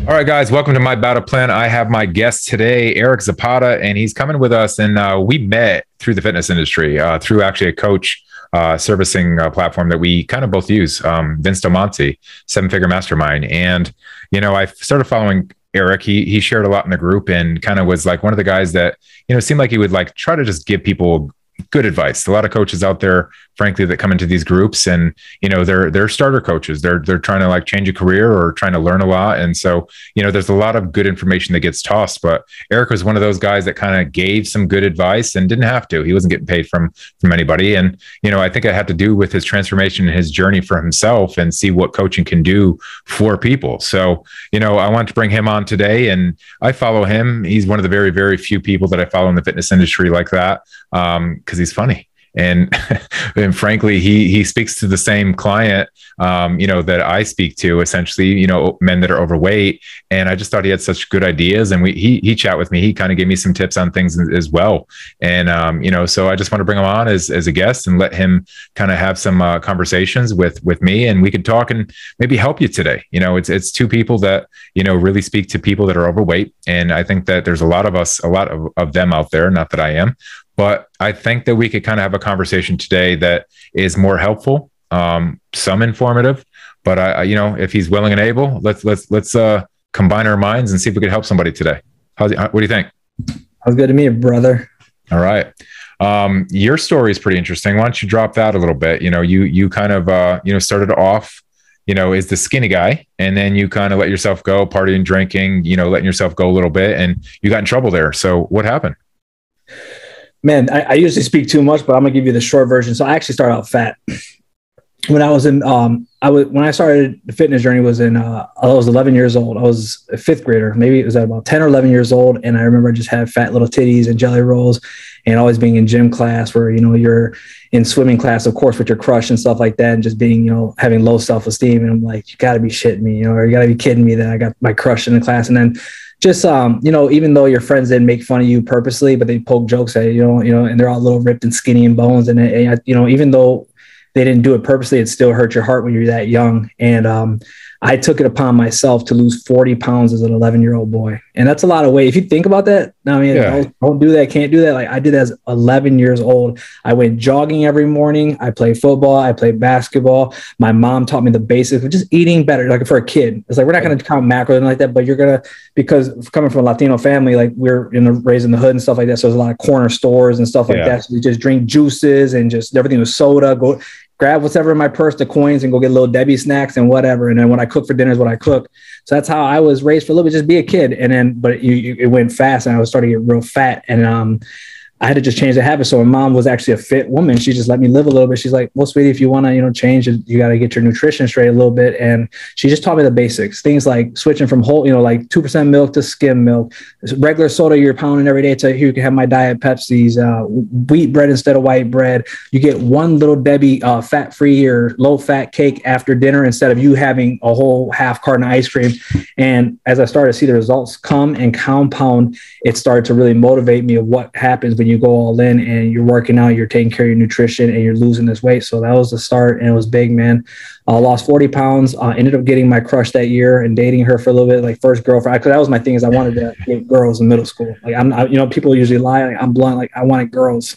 All right, guys, welcome to My Battle Plan. I have my guest today, Erik Zapata, and he's coming with us. And we met through the fitness industry, through actually a coach servicing platform that we kind of both use, Vince Del Monte, Seven Figure Mastermind. And, I started following Erik. He shared a lot in the group and kind of was like one of the guys that, seemed like he would like try to just give people good advice. A lot of coaches out there, frankly, that come into these groups and, they're starter coaches. They're trying to like change a career or trying to learn a lot. And so, there's a lot of good information that gets tossed, but Erik was one of those guys that kind of gave some good advice and didn't have to. He wasn't getting paid from anybody. And, I think it had to do with his transformation and his journey for himself and see what coaching can do for people. So, I wanted to bring him on today and I follow him. He's one of the very, very few people that I follow in the fitness industry like that. Because he's funny. And frankly, he speaks to the same client, that I speak to, essentially, men that are overweight. And I just thought he had such good ideas. And he chat with me. He kind of gave me some tips on things as well. And, so I just want to bring him on as a guest and let him kind of have some conversations with me, and we could talk and maybe help you today. It's two people that, really speak to people that are overweight. And I think that there's a lot of them out there, not that I am. But I think that we could kind of have a conversation today that is more helpful, some informative. But if he's willing and able, let's combine our minds and see if we could help somebody today. What do you think? Sounds good to me, brother. All right. Your story is pretty interesting. Why don't you drop that a little bit? You kind of started off, as the skinny guy, and then you kind of let yourself go, partying, drinking, letting yourself go a little bit, and you got in trouble there. So what happened? Man, I usually speak too much, but I'm gonna give you the short version. So I actually started out fat. When I was in, when I started the fitness journey was I was 11 years old. I was a fifth grader. Maybe it was at about 10 or 11 years old. And I remember I just had fat little titties and jelly rolls and always being in gym class where, you're in swimming class, of course, with your crush and stuff like that. And just being, having low self-esteem. And I'm like, you gotta be shitting me, or you gotta be kidding me that I got my crush in the class. And then just, even though your friends didn't make fun of you purposely, but they poke jokes at you, and they're all a little ripped and skinny and bones. And, even though they didn't do it purposely, it still hurt your heart when you're that young. And I took it upon myself to lose 40 pounds as an 11-year-old boy. And that's a lot of weight. If you think about that, don't do that, can't do that. Like I did as 11 years old. I went jogging every morning. I played football. I played basketball. My mom taught me the basics of just eating better, like for a kid. It's like, we're not going to count macros and like that, but you're going to, because coming from a Latino family, like we're raised in the hood and stuff like that. So there's a lot of corner stores and stuff like that. So we just drink juices and just everything was soda, grab whatever in my purse, the coins, and go get little Debbie snacks and whatever. And then when I cook for dinner is what I cook. So that's how I was raised for a little bit, just be a kid. And then, but it went fast and I was starting to get real fat. And I had to just change the habit. So my mom was actually a fit woman. She just let me live a little bit. She's like, well, sweetie, if you want to, change, you got to get your nutrition straight a little bit. And she just taught me the basics, things like switching from whole, like 2% milk to skim milk, regular soda you're pounding every day to here you can have my diet Pepsis, wheat bread instead of white bread. You get one little Debbie fat-free or low-fat cake after dinner instead of you having a whole half carton of ice cream. And as I started to see the results come and compound, it started to really motivate me of what happens when you go all in and you're working out, you're taking care of your nutrition and you're losing this weight. So that was the start and it was big, man. I lost 40 pounds, ended up getting my crush that year and dating her for a little bit, like first girlfriend. Cause that was my thing is I wanted to get girls in middle school. Like people usually lie. Like, I'm blunt. Like I wanted girls,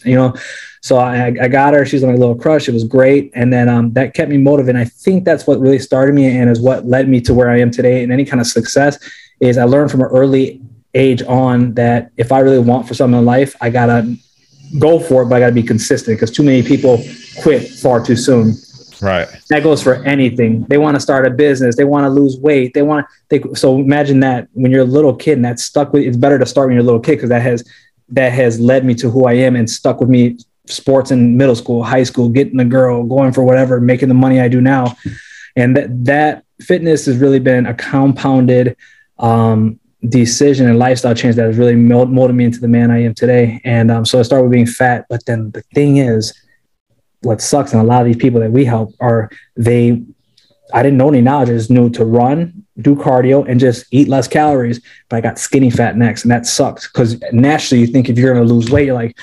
so I got her. She's my little crush. It was great. And then that kept me motivated. And I think that's what really started me and is what led me to where I am today. And any kind of success is I learned from an early age on that if I really want for something in life, I got to go for it, but I got to be consistent because too many people quit far too soon. Right. That goes for anything. They want to start a business. They want to lose weight. So imagine that when you're a little kid and that's stuck with, it's better to start when you're a little kid because that has led me to who I am and stuck with me sports in middle school, high school, getting a girl, going for whatever, making the money I do now. And that fitness has really been a compounded decision and lifestyle change that has really molded me into the man I am today. And so I started with being fat, but then the thing is, what sucks, and a lot of these people that we help I didn't know any knowledge. I just knew to run, do cardio, and just eat less calories. But I got skinny fat next, and that sucks because naturally you think if you're going to lose weight, you're like,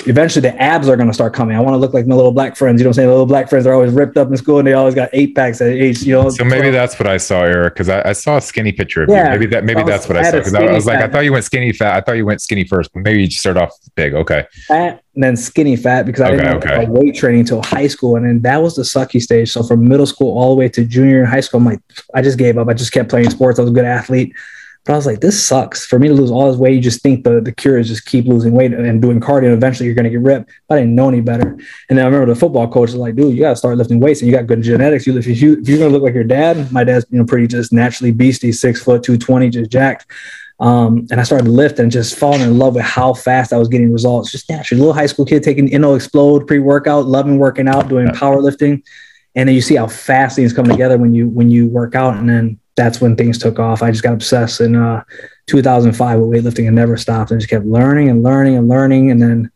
eventually the abs are going to start coming. I want to look like my little black friends. You know what I'm saying? The little black friends are always ripped up in school and they always got 8-packs at age, you know. So maybe 12. that's what I saw, Eric, because I saw a skinny picture of you. Maybe that's what I saw. Because I was like, I thought you went skinny fat. I thought you went skinny first, but maybe you just started off big. Okay. Fat and then skinny fat, because I didn't know weight training until high school. And then that was the sucky stage. So from middle school all the way to junior in high school, I'm like, I just gave up. I just kept playing sports. I was a good athlete. But I was like, this sucks. For me to lose all this weight, you just think the cure is just keep losing weight and doing cardio. And eventually you're going to get ripped. I didn't know any better. And then I remember the football coach was like, dude, you got to start lifting weights and you got good genetics. If you're going to look like your dad, my dad's, pretty just naturally beastie, 6 foot, 220, just jacked. And I started to lift and just falling in love with how fast I was getting results. Just naturally, little high school kid taking Explode pre-workout, loving working out, doing powerlifting. And then you see how fast things come together when you work out. And then that's when things took off. I just got obsessed in 2005 with weightlifting and never stopped. I just kept learning and learning and learning. And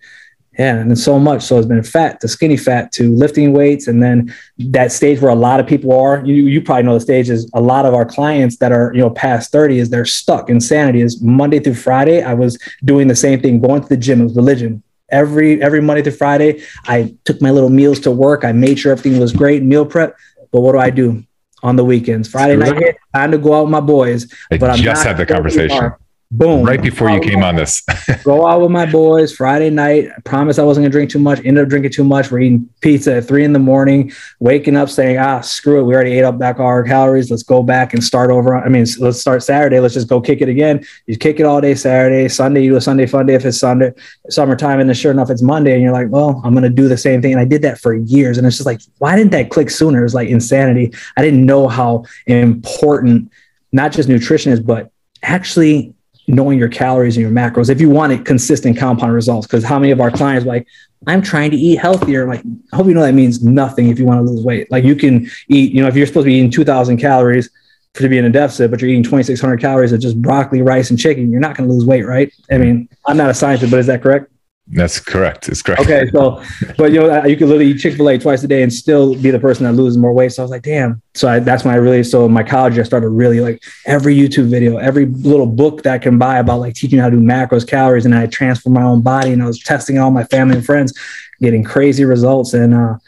then so much. So it's been fat to skinny fat to lifting weights. And then that stage where a lot of people are, you probably know the stage is a lot of our clients that are, past 30 is they're stuck. Insanity is Monday through Friday. I was doing the same thing, going to the gym. It was religion. Every Monday through Friday, I took my little meals to work. I made sure everything was great, meal prep. But what do? On the weekends, Friday night hit, time to go out with my boys. But I'm just had the conversation. Boom. Right before you came on this. Go out with my boys Friday night. I promised I wasn't going to drink too much. Ended up drinking too much. We're eating pizza at 3 a.m, waking up saying, screw it. We already ate up back all our calories. Let's go back and start over. Let's start Saturday. Let's just go kick it again. You kick it all day Saturday. Sunday, you do a Sunday fun day if it's Sunday, summertime. And then sure enough, it's Monday. And you're like, well, I'm going to do the same thing. And I did that for years. And it's just like, why didn't that click sooner? It's like insanity. I didn't know how important not just nutrition is, but actually knowing your calories and your macros if you want consistent compound results. Because how many of our clients are like, I'm trying to eat healthier. Like, I hope you know that means nothing if you want to lose weight. Like you can eat, if you're supposed to be eating 2,000 calories to be in a deficit, but you're eating 2,600 calories of just broccoli, rice, and chicken, you're not going to lose weight, right? I'm not a scientist, but is that correct? That's correct. It's correct. Okay. So, but you can literally eat Chick-fil-A twice a day and still be the person that loses more weight. So I was like, damn. So that's when in my college, I started really like every YouTube video, every little book that I can buy about like teaching you how to do macros, calories. And I transformed my own body and I was testing all my family and friends, getting crazy results. And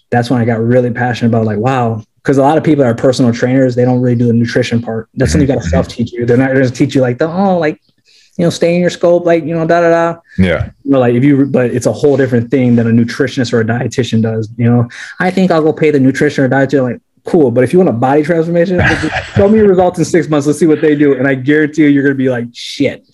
that's when I got really passionate about like, wow. Because a lot of people that are personal trainers, they don't really do the nutrition part. That's something you got to self-teach you. They're not going to teach you like stay in your scope, Yeah. But it's a whole different thing than a nutritionist or a dietitian does. I think I'll go pay the nutrition or dietitian. Like, cool. But if you want a body transformation, just show me your results in 6 months. Let's see what they do. And I guarantee you're going to be like, shit.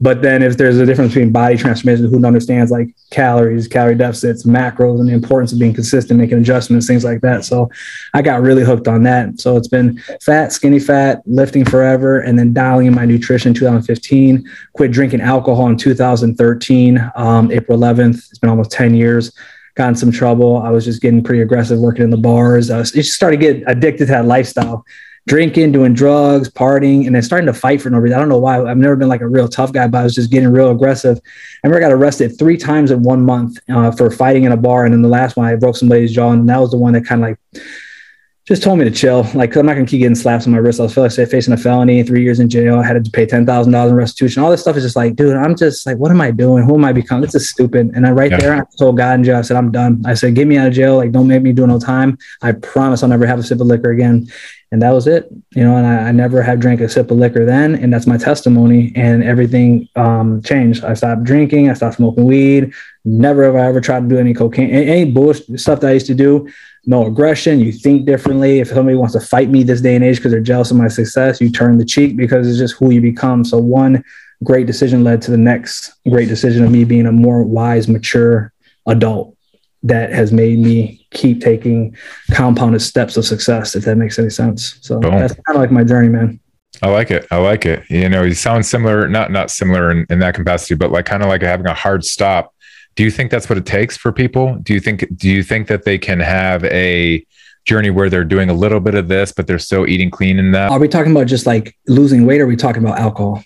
But then if there's a difference between body transformation, who understands like calories, calorie deficits, macros, and the importance of being consistent, making adjustments, things like that. So I got really hooked on that. So it's been fat, skinny fat, lifting forever, and then dialing in my nutrition in 2015, quit drinking alcohol in 2013, April 11th. It's been almost 10 years. Got in some trouble. I was just getting pretty aggressive working in the bars. I just started getting addicted to that lifestyle. Drinking, doing drugs, partying, and then starting to fight for no reason. I don't know why. I've never been like a real tough guy, but I was just getting real aggressive. I remember I got arrested 3 times in 1 month for fighting in a bar. And then the last one, I broke somebody's jaw. And that was the one that kind of like just told me to chill. Like, I'm not going to keep getting slaps on my wrist. I was facing a felony, 3 years in jail. I had to pay $10,000 in restitution. All this stuff is just like, dude, I'm just like, what am I doing? Who am I becoming? This is stupid. And there, I told God in jail, I said, I'm done. I said, get me out of jail. Like, don't make me do no time. I promise I'll never have a sip of liquor again. And that was it, and I never have drank a sip of liquor then. And that's my testimony, and everything changed. I stopped drinking. I stopped smoking weed. Never have I ever tried to do any cocaine, any bullshit stuff that I used to do. No aggression. You think differently. If somebody wants to fight me this day and age because they're jealous of my success, you turn the cheek because it's just who you become. So one great decision led to the next great decision of me being a more wise, mature adult that has made me keep taking compounded steps of success, if that makes any sense. So That's kind of like my journey, man. I like it. You sound similar, not similar in that capacity, but like kind of like having a hard stop. Do you think that's what it takes for people? Do you think that they can have a journey where they're doing a little bit of this, but they're still eating clean in that? Are we talking about just like losing weight, or are we talking about alcohol?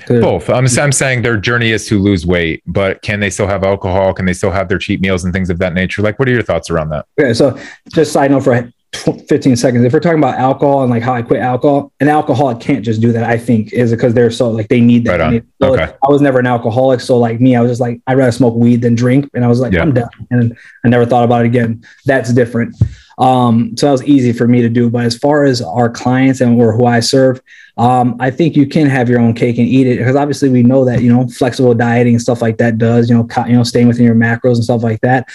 Both. I'm saying their journey is to lose weight, but can they still have alcohol? Can they still have their cheat meals and things of that nature? Like, what are your thoughts around that? Okay, so just side note for 15 seconds. If we're talking about alcohol and like how I quit alcohol, an alcoholic can't just do that. I think is because they're so like they need that. Right on. So Okay. I was never an alcoholic. So like me, I was just like, I'd rather smoke weed than drink. And I was like, I'm done. And I never thought about it again. That's different. So that was easy for me to do. But as far as our clients and or who I serve, I think you can have your own cake and eat it, because obviously we know that, flexible dieting and stuff like that does, staying within your macros and stuff like that.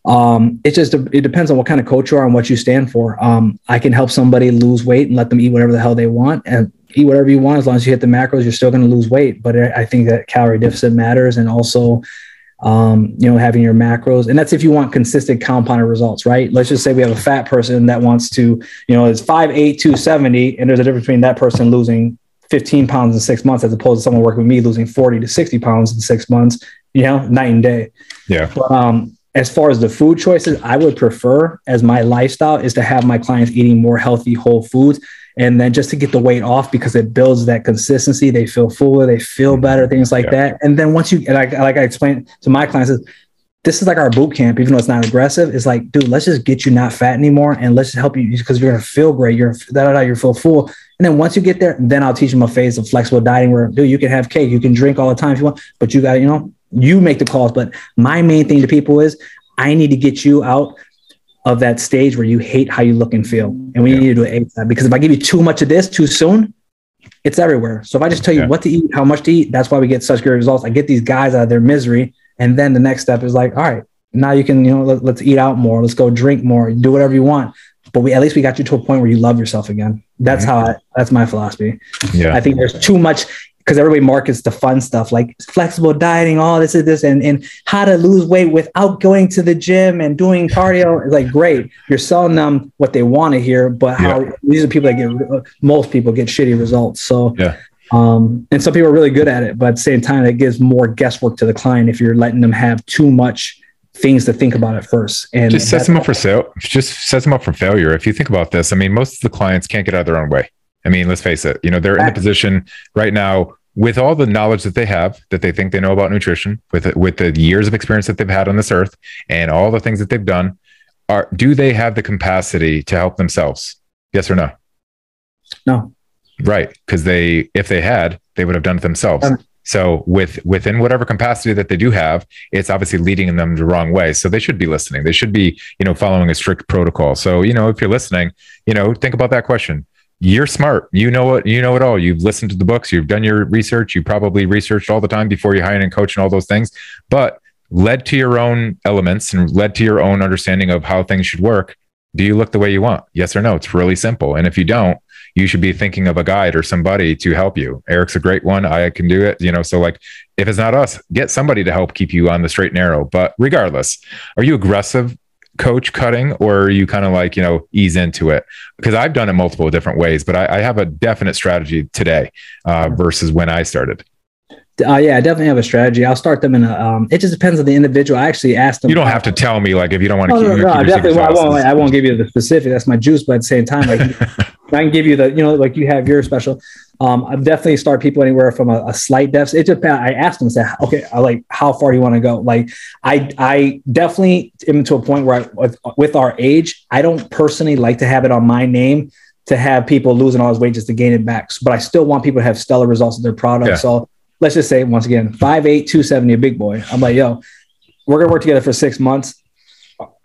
It depends on what kind of coach you are and what you stand for. I can help somebody lose weight and let them eat whatever the hell they want, and eat whatever you want. As long as you hit the macros, you're still going to lose weight. But I think that calorie deficit matters. And also, having your macros, and that's if you want consistent compounded results, right? Let's just say we have a fat person that wants to, is 5'8", 270. And there's a difference between that person losing 15 pounds in 6 months, as opposed to someone working with me losing 40 to 60 pounds in 6 months, night and day. Yeah. But, as far as the food choices, I would prefer, as my lifestyle is to have my clients eating more healthy, whole foods. And then just to get the weight off, because it builds that consistency. They feel fuller, they feel better, things like that. And then once you, like I explained to my clients, this is like our boot camp, even though it's not aggressive. It's like, dude, let's just get you not fat anymore. And let's just help you, because you're going to feel great. You feel full. And then once you get there, then I'll teach them a phase of flexible dieting where, dude, you can have cake, you can drink all the time if you want, but you got to, you make the calls. But my main thing to people is, I need to get you out of that stage where you hate how you look and feel. And we need to do it ASAP, because if I give you too much of this too soon, it's everywhere. So if I just tell you what to eat, how much to eat, that's why we get such good results. I get these guys out of their misery. And then the next step is like, all right, now you can, let's eat out more. Let's go drink more, do whatever you want. But at least we got you to a point where you love yourself again. That's that's my philosophy. Yeah. I think there's too much, because everybody markets the fun stuff like flexible dieting, and how to lose weight without going to the gym and doing cardio. It's like, great. You're selling them what they want to hear, but these are people that most people get shitty results. So, and some people are really good at it, but at the same time, it gives more guesswork to the client if you're letting them have too much things to think about at first. And just sets them up for failure. If you think about this, I mean, most of the clients can't get out of their own way. I mean, let's face it, they're in a position right now with all the knowledge that they have, that they think they know about nutrition, with the years of experience that they've had on this earth and all the things that they've done. Do they have the capacity to help themselves? Yes or no? No. Right. Because if they had, they would have done it themselves. So within whatever capacity that they do have, it's obviously leading them the wrong way. So they should be listening. They should be, following a strict protocol. So, if you're listening, think about that question. You're smart. You know it all. You've listened to the books. You've done your research. You probably researched all the time before you hired a coach and all those things, but led to your own elements and led to your own understanding of how things should work. Do you look the way you want? Yes or no? It's really simple. And if you don't, you should be thinking of a guide or somebody to help you. Erik's a great one. I can do it. So like, if it's not us, get somebody to help keep you on the straight and narrow. But regardless, are you aggressive coach cutting, or are you kind of like, ease into it? Because I've done it multiple different ways, but I have a definite strategy today versus when I started. I definitely have a strategy. I'll start them in it just depends on the individual. I actually asked them. You don't have to tell me, like, if you don't want to keep definitely. I won't give you the specific. That's my juice. But at the same time, like, I can give you like you have your special. I definitely start people anywhere from a slight deficit. It depends. I asked them, say, okay, like, how far do you want to go? Like, I definitely am to a point where with our age, I don't personally like to have it on my name to have people losing all this weight just to gain it back. But I still want people to have stellar results with their product. Yeah. So let's just say, once again, 5'8", 270, a big boy. I'm like, yo, we're going to work together for 6 months.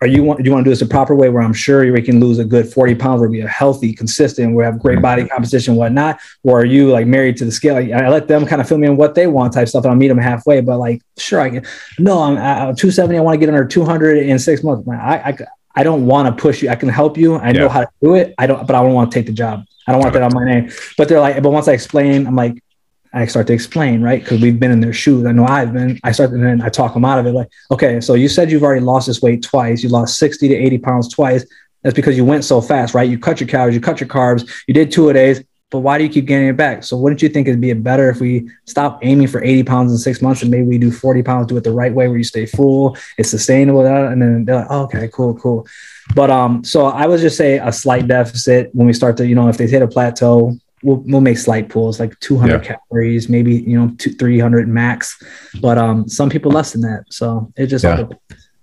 Do you want to do this the proper way, where I'm sure we can lose a good 40 pounds, where we are healthy, consistent, we have great body composition, whatnot? Or are you like married to the scale? I let them kind of fill me in what they want type stuff, and I'll meet them halfway. But like, sure, I can. No, I'm 270. I want to get under 200 in 6 months. I don't want to push you. I can help you. I know how to do it. But I don't want to take the job. I don't want that on my name. But they're like, but once I explain, I'm like, I start to explain, right? Because we've been in their shoes. I know I've been. I start, and then I talk them out of it. Like, okay, so you said you've already lost this weight twice. You lost 60 to 80 pounds twice. That's because you went so fast, right? You cut your calories, you cut your carbs, you did 2-a-days. But why do you keep gaining it back? So wouldn't you think it'd be better if we stop aiming for 80 pounds in 6 months and maybe we do 40 pounds, do it the right way, where you stay full, it's sustainable, and then they're like, oh, okay, cool. But so I would just say a slight deficit when we start to, if they hit a plateau. We'll make slight pulls, like 200 calories, maybe 300 max, but some people less than that. So it just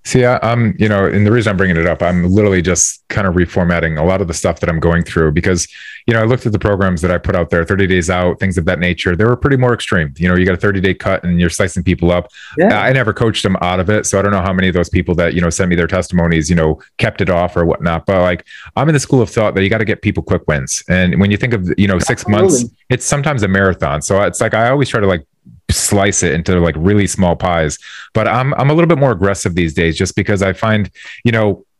See, I'm, and the reason I'm bringing it up, I'm literally just kind of reformatting a lot of the stuff that I'm going through because, I looked at the programs that I put out there, 30 days out, things of that nature. They were pretty more extreme. You got a 30-day cut and you're slicing people up. Yeah. I never coached them out of it. So I don't know how many of those people that, send me their testimonies, kept it off or whatnot. But like, I'm in the school of thought that you got to get people quick wins. And when you think of, 6 months, it's sometimes a marathon. So it's like, I always try to like slice it into like really small pies, but I'm a little bit more aggressive these days just because I find,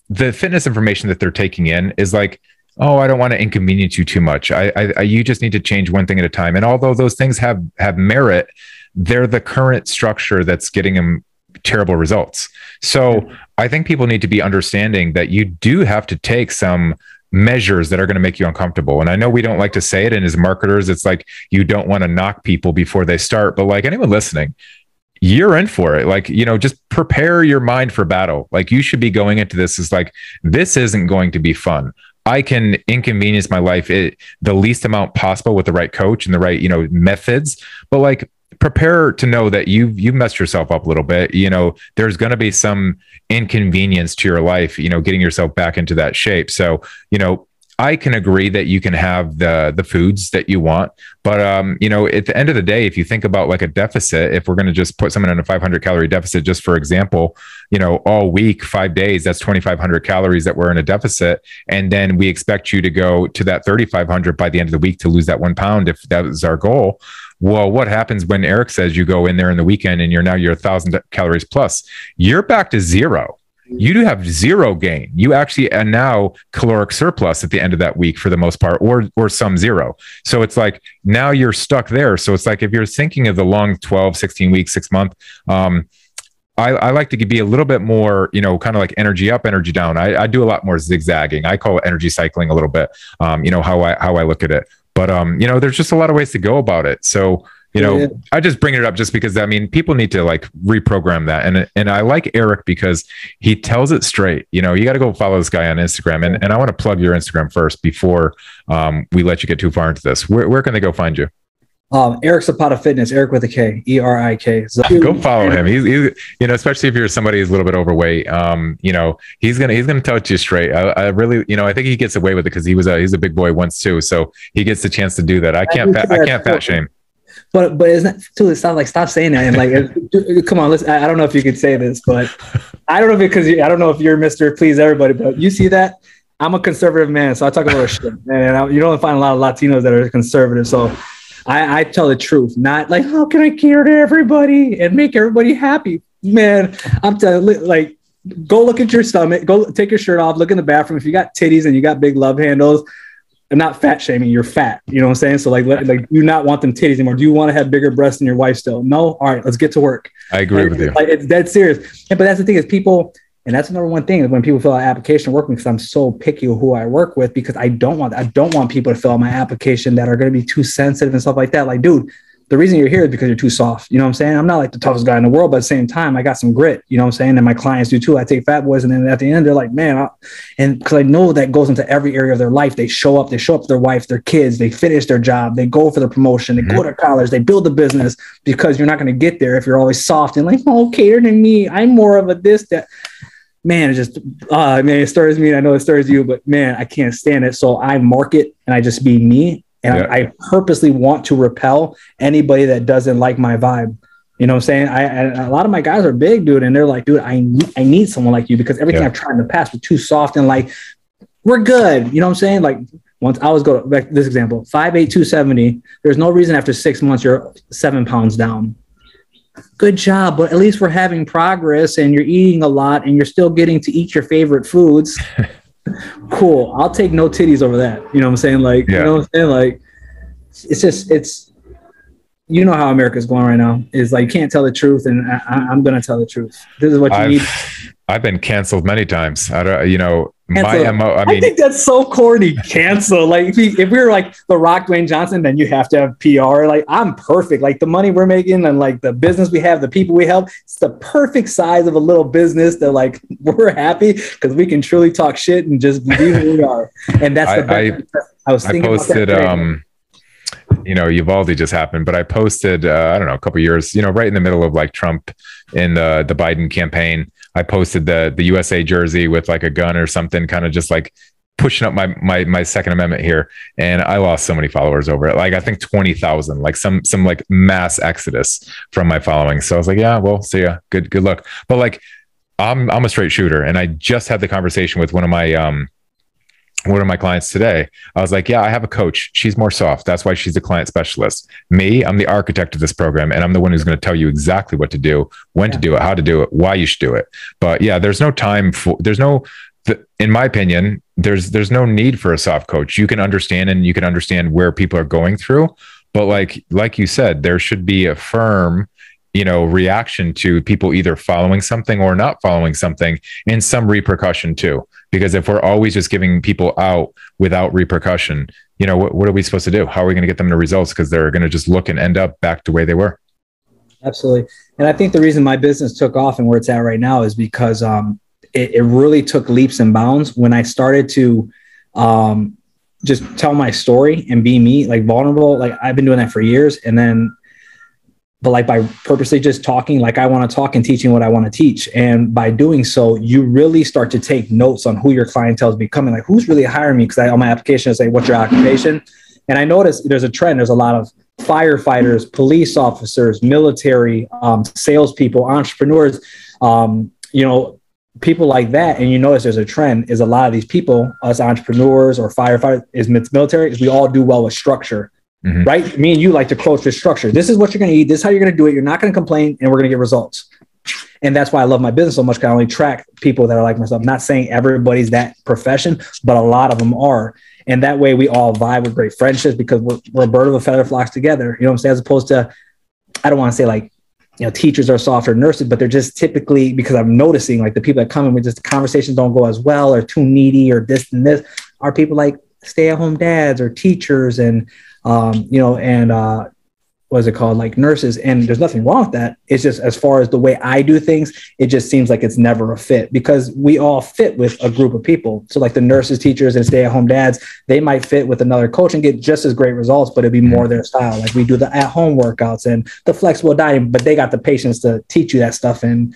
the fitness information that they're taking in is like, oh, I don't want to inconvenience you too much. You just need to change one thing at a time. And although those things have merit, they're the current structure that's getting them terrible results. So I think people need to be understanding that you do have to take some measures that are going to make you uncomfortable. And I know we don't like to say it, and as marketers, it's like you don't want to knock people before they start, but like anyone listening, you're in for it. Like, just prepare your mind for battle. Like you should be going into this as like, this isn't going to be fun. I can inconvenience my life the least amount possible with the right coach and the right, methods, but like prepare to know that you've messed yourself up a little bit. There's going to be some inconvenience to your life, getting yourself back into that shape. So, I can agree that you can have the foods that you want, but at the end of the day, if you think about like a deficit, if we're going to just put someone in a 500 calorie deficit, just for example, all week, 5 days, that's 2,500 calories that we're in a deficit. And then we expect you to go to that 3,500 by the end of the week to lose that 1 pound, if that is our goal. Well, what happens when Erik says you go in there in the weekend and you're 1,000 calories plus? You're back to zero. You do have zero gain. You actually are now caloric surplus at the end of that week for the most part, or some zero. So it's like now you're stuck there. So it's like if you're thinking of the long 12, 16 weeks, 6 month, I like to be a little bit more, kind of like energy up, energy down. I do a lot more zigzagging. I call it energy cycling a little bit, how I look at it. But, there's just a lot of ways to go about it. So, I just bring it up just because, people need to like reprogram that. And I like Erik because he tells it straight. You got to go follow this guy on Instagram. And I want to plug your Instagram first before we let you get too far into this. Where can they go find you? Erik Zapata Fitness, Erik with a K, ERIK. Go follow him. He's especially if you're somebody who's a little bit overweight, he's gonna tell it to you straight. I really, I think he gets away with it because he's a big boy once too, so he gets the chance to do that. I can't fat shame. But isn't that too? It's not like stop saying that and like, come on, listen. I don't know if you could say this, but I don't know because I don't know if you're Mr. Please Everybody, but you see that. I'm a conservative man, so I talk a little shit, and you don't find a lot of Latinos that are conservative, so. I tell the truth, not like, how can I cater to everybody and make everybody happy? Man, I'm telling you, like, go look at your stomach, go take your shirt off, look in the bathroom. If you got titties and you got big love handles, I'm not fat shaming, you're fat. You know what I'm saying? So like you not want them titties anymore. Do you want to have bigger breasts than your wife still? No? All right, let's get to work. I agree with you. Like, it's dead serious. But that's the thing is people, and that's the number one thing is when people fill out application work because I'm so picky who I work with because I don't want people to fill out my application that are going to be too sensitive and stuff like that. Like, dude, the reason you're here is because you're too soft. You know what I'm saying? I'm not like the toughest guy in the world, but at the same time, I got some grit. You know what I'm saying? And my clients do too. I take fat boys, and then at the end, they're like, man, and because I know that goes into every area of their life. They show up to their wife, their kids, they finish their job, they go for the promotion, they go to college, they build a business because you're not going to get there if you're always soft and like, oh, cater to me. I'm more of a this, that. Man, it just, it stirs me. I know it stirs you, but man, I can't stand it. So I market and I just be me. And I purposely want to repel anybody that doesn't like my vibe. You know what I'm saying? A lot of my guys are big, dude. And they're like, dude, I need someone like you because everything I've tried in the past was too soft and like, we're good. You know what I'm saying? Like once I was going back this example, 5'8", 270. There's no reason after 6 months, you're 7 pounds down. Good job, but at least we're having progress and you're eating a lot and you're still getting to eat your favorite foods. Cool. I'll take no titties over that. You know what I'm saying? Like, you know what I'm saying? Like, it's how America's going right now is like, you can't tell the truth. And I'm going to tell the truth. This is what you need. I've been canceled many times. I think that's so corny. Cancel. Like if we were like The Rock, Dwayne Johnson, then you have to have PR. Like I'm perfect. Like the money we're making and like the business we have, the people we help, it's the perfect size of a little business that like we're happy because we can truly talk shit and just be who we are. And that's the best. I was thinking posted, about that Uvalde just happened, but I posted, I don't know, a couple years, right in the middle of like Trump in the Biden campaign. I posted the USA jersey with like a gun or something, kind of just like pushing up my Second Amendment here. And I lost so many followers over it. Like, I think 20,000, like some like mass exodus from my following. So I was like, yeah, well, see ya. Good luck. But like, I'm a straight shooter. And I just had the conversation with one of my clients today. I was like, yeah, I have a coach. She's more soft. That's why she's a client specialist. Me, I'm the architect of this program. And I'm the one who's going to tell you exactly what to do, when to do it, how to do it, why you should do it. But yeah, in my opinion, there's no need for a soft coach. You can understand, and you can understand where people are going through. But like you said, there should be a firm, reaction to people either following something or not following something, and some repercussion too. Because if we're always just giving people out without repercussion, what are we supposed to do? How are we going to get them to results? Because they're going to just look and end up back to the way they were. Absolutely. And I think the reason my business took off and where it's at right now is because it really took leaps and bounds when I started to just tell my story and be me, like vulnerable. Like, I've been doing that for years. But like by purposely just talking like I want to talk and teaching what I want to teach. And by doing so, you really start to take notes on who your clientele is becoming, like who's really hiring me. Because on my application, I say, what's your occupation? And I noticed there's a trend. There's a lot of firefighters, police officers, military, salespeople, entrepreneurs, people like that. And you notice there's a trend is a lot of these people, us entrepreneurs or firefighters, is military, is we all do well with structure. Mm-hmm. Right? Me and you like to coach with structure. This is what you're going to eat. This is how you're going to do it. You're not going to complain, and we're going to get results. And that's why I love my business so much. Because I only track people that are like myself. I'm not saying everybody's that profession, but a lot of them are. And that way we all vibe with great friendships because we're a bird of a feather flocks together. You know what I'm saying? As opposed to, I don't want to say like, teachers are softer nurses, but they're just typically, because I'm noticing like the people that come in with just conversations don't go as well or too needy or this and this, are people like stay-at-home dads or teachers and what's it called? Like nurses. And there's nothing wrong with that. It's just, as far as the way I do things, it just seems like it's never a fit because we all fit with a group of people. So like the nurses, teachers, and stay-at-home dads, they might fit with another coach and get just as great results, but it'd be more their style. Like we do the at-home workouts and the flexible dining, but they got the patience to teach you that stuff. And,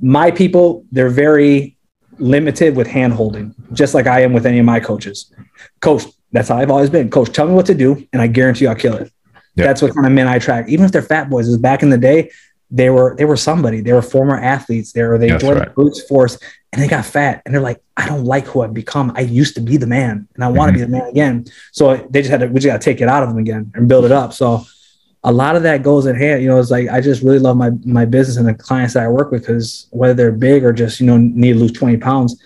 my people, they're very limited with hand-holding, just like I am with any of my coaches. Coach, that's how I've always been. Coach, tell me what to do, and I guarantee you I'll kill it. Yep. That's what kind of men I attract. Even if they're fat boys, is back in the day, they were somebody. They were former athletes. They joined the Brute Force, and they got fat. And they're like, I don't like who I've become. I used to be the man, and I want to be the man again. So we just got to take it out of them again and build it up. So a lot of that goes in hand. It's like I just really love my business and the clients that I work with, because whether they're big or just need to lose 20 pounds,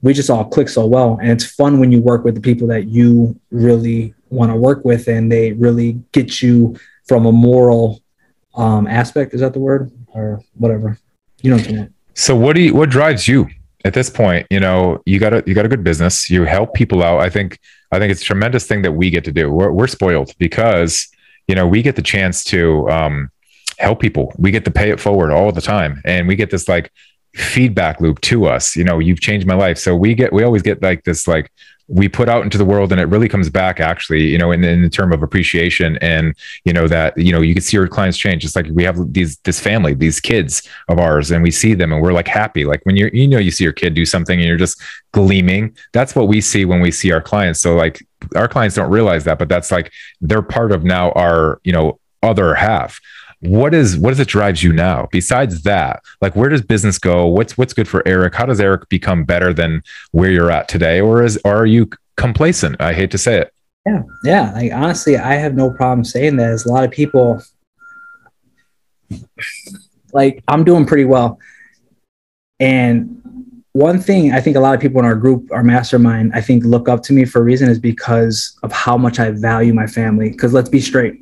we just all click so well. And it's fun when you work with the people that you really want to work with, and they really get you from a moral aspect. Is that the word or whatever? You know what I'm saying? So what drives you at this point? You got a good business. You help people out. I think it's a tremendous thing that we get to do. We're spoiled because, we get the chance to help people. We get to pay it forward all the time. And we get this like feedback loop to us. You've changed my life. So we always get like this, like we put out into the world, and it really comes back actually, in the term of appreciation. And, that, you can see your clients change. It's like we have this family, these kids of ours, and we see them and we're like happy. Like when you see your kid do something and you're just gleaming. That's what we see when we see our clients. So like our clients don't realize that, but that's like, they're part of now our, other half. What is it drives you now? Besides that, like where does business go? What's good for Erik? How does Erik become better than where you're at today? Or are you complacent? I hate to say it. Yeah. Like honestly, I have no problem saying that. As a lot of people, like I'm doing pretty well. And one thing I think a lot of people in our group, our mastermind, I think look up to me for a reason is because of how much I value my family. Because let's be straight.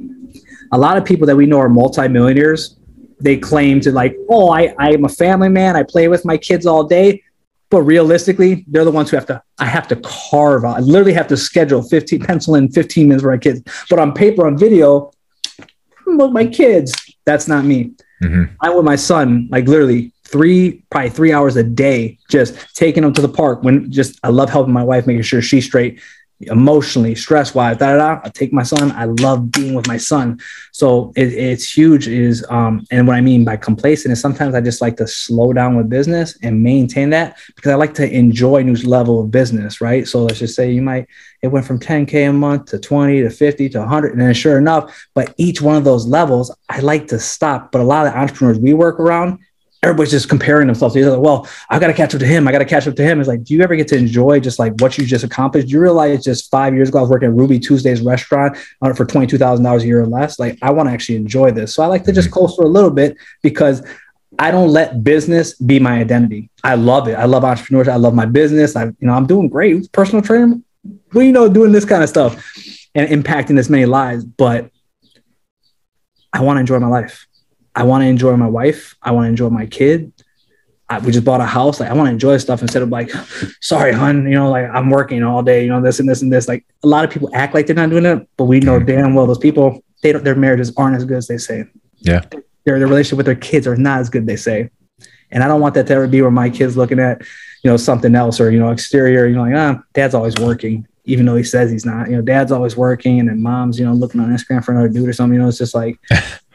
A lot of people that we know are multimillionaires. They claim to like, oh, I am a family man. I play with my kids all day. But realistically, they're the ones who I have to carve out. I literally have to pencil in 15 minutes for my kids. But on paper, on video, with my kids, that's not me. Mm-hmm. I'm with my son, like literally probably 3 hours a day, just taking him to the park I love helping my wife, making sure she's straight, emotionally, stress wise, I take my son. I love being with my son. So it's huge and what I mean by complacent is sometimes I just like to slow down with business and maintain that because I like to enjoy new level of business. Right. So let's just say it went from 10K a month to 20 to 50 to 100. And then sure enough, but each one of those levels, I like to stop. But a lot of the entrepreneurs we work around, everybody's just comparing themselves to each other. Well, I got to catch up to him. I got to catch up to him. It's like, do you ever get to enjoy just like what you just accomplished? Do you realize just 5 years ago, I was working at Ruby Tuesday's restaurant for $22,000 a year or less. Like, I want to actually enjoy this. So I like to just coast for a little bit because I don't let business be my identity. I love it. I love entrepreneurship. I love my business. I'm doing great. Personal trainer, doing this kind of stuff and impacting this many lives. But I want to enjoy my life. I want to enjoy my wife. I want to enjoy my kid. We just bought a house. Like, I want to enjoy stuff instead of like, sorry, hon, like I'm working all day, this and this and this. Like, a lot of people act like they're not doing it, but we know damn well those people, their marriages aren't as good as they say. Yeah. Their relationship with their kids are not as good, they say. And I don't want that to ever be where my kid's looking at, something else or, exterior, dad's always working, even though he says he's not, dad's always working. And then mom's, looking on Instagram for another dude or something, it's just like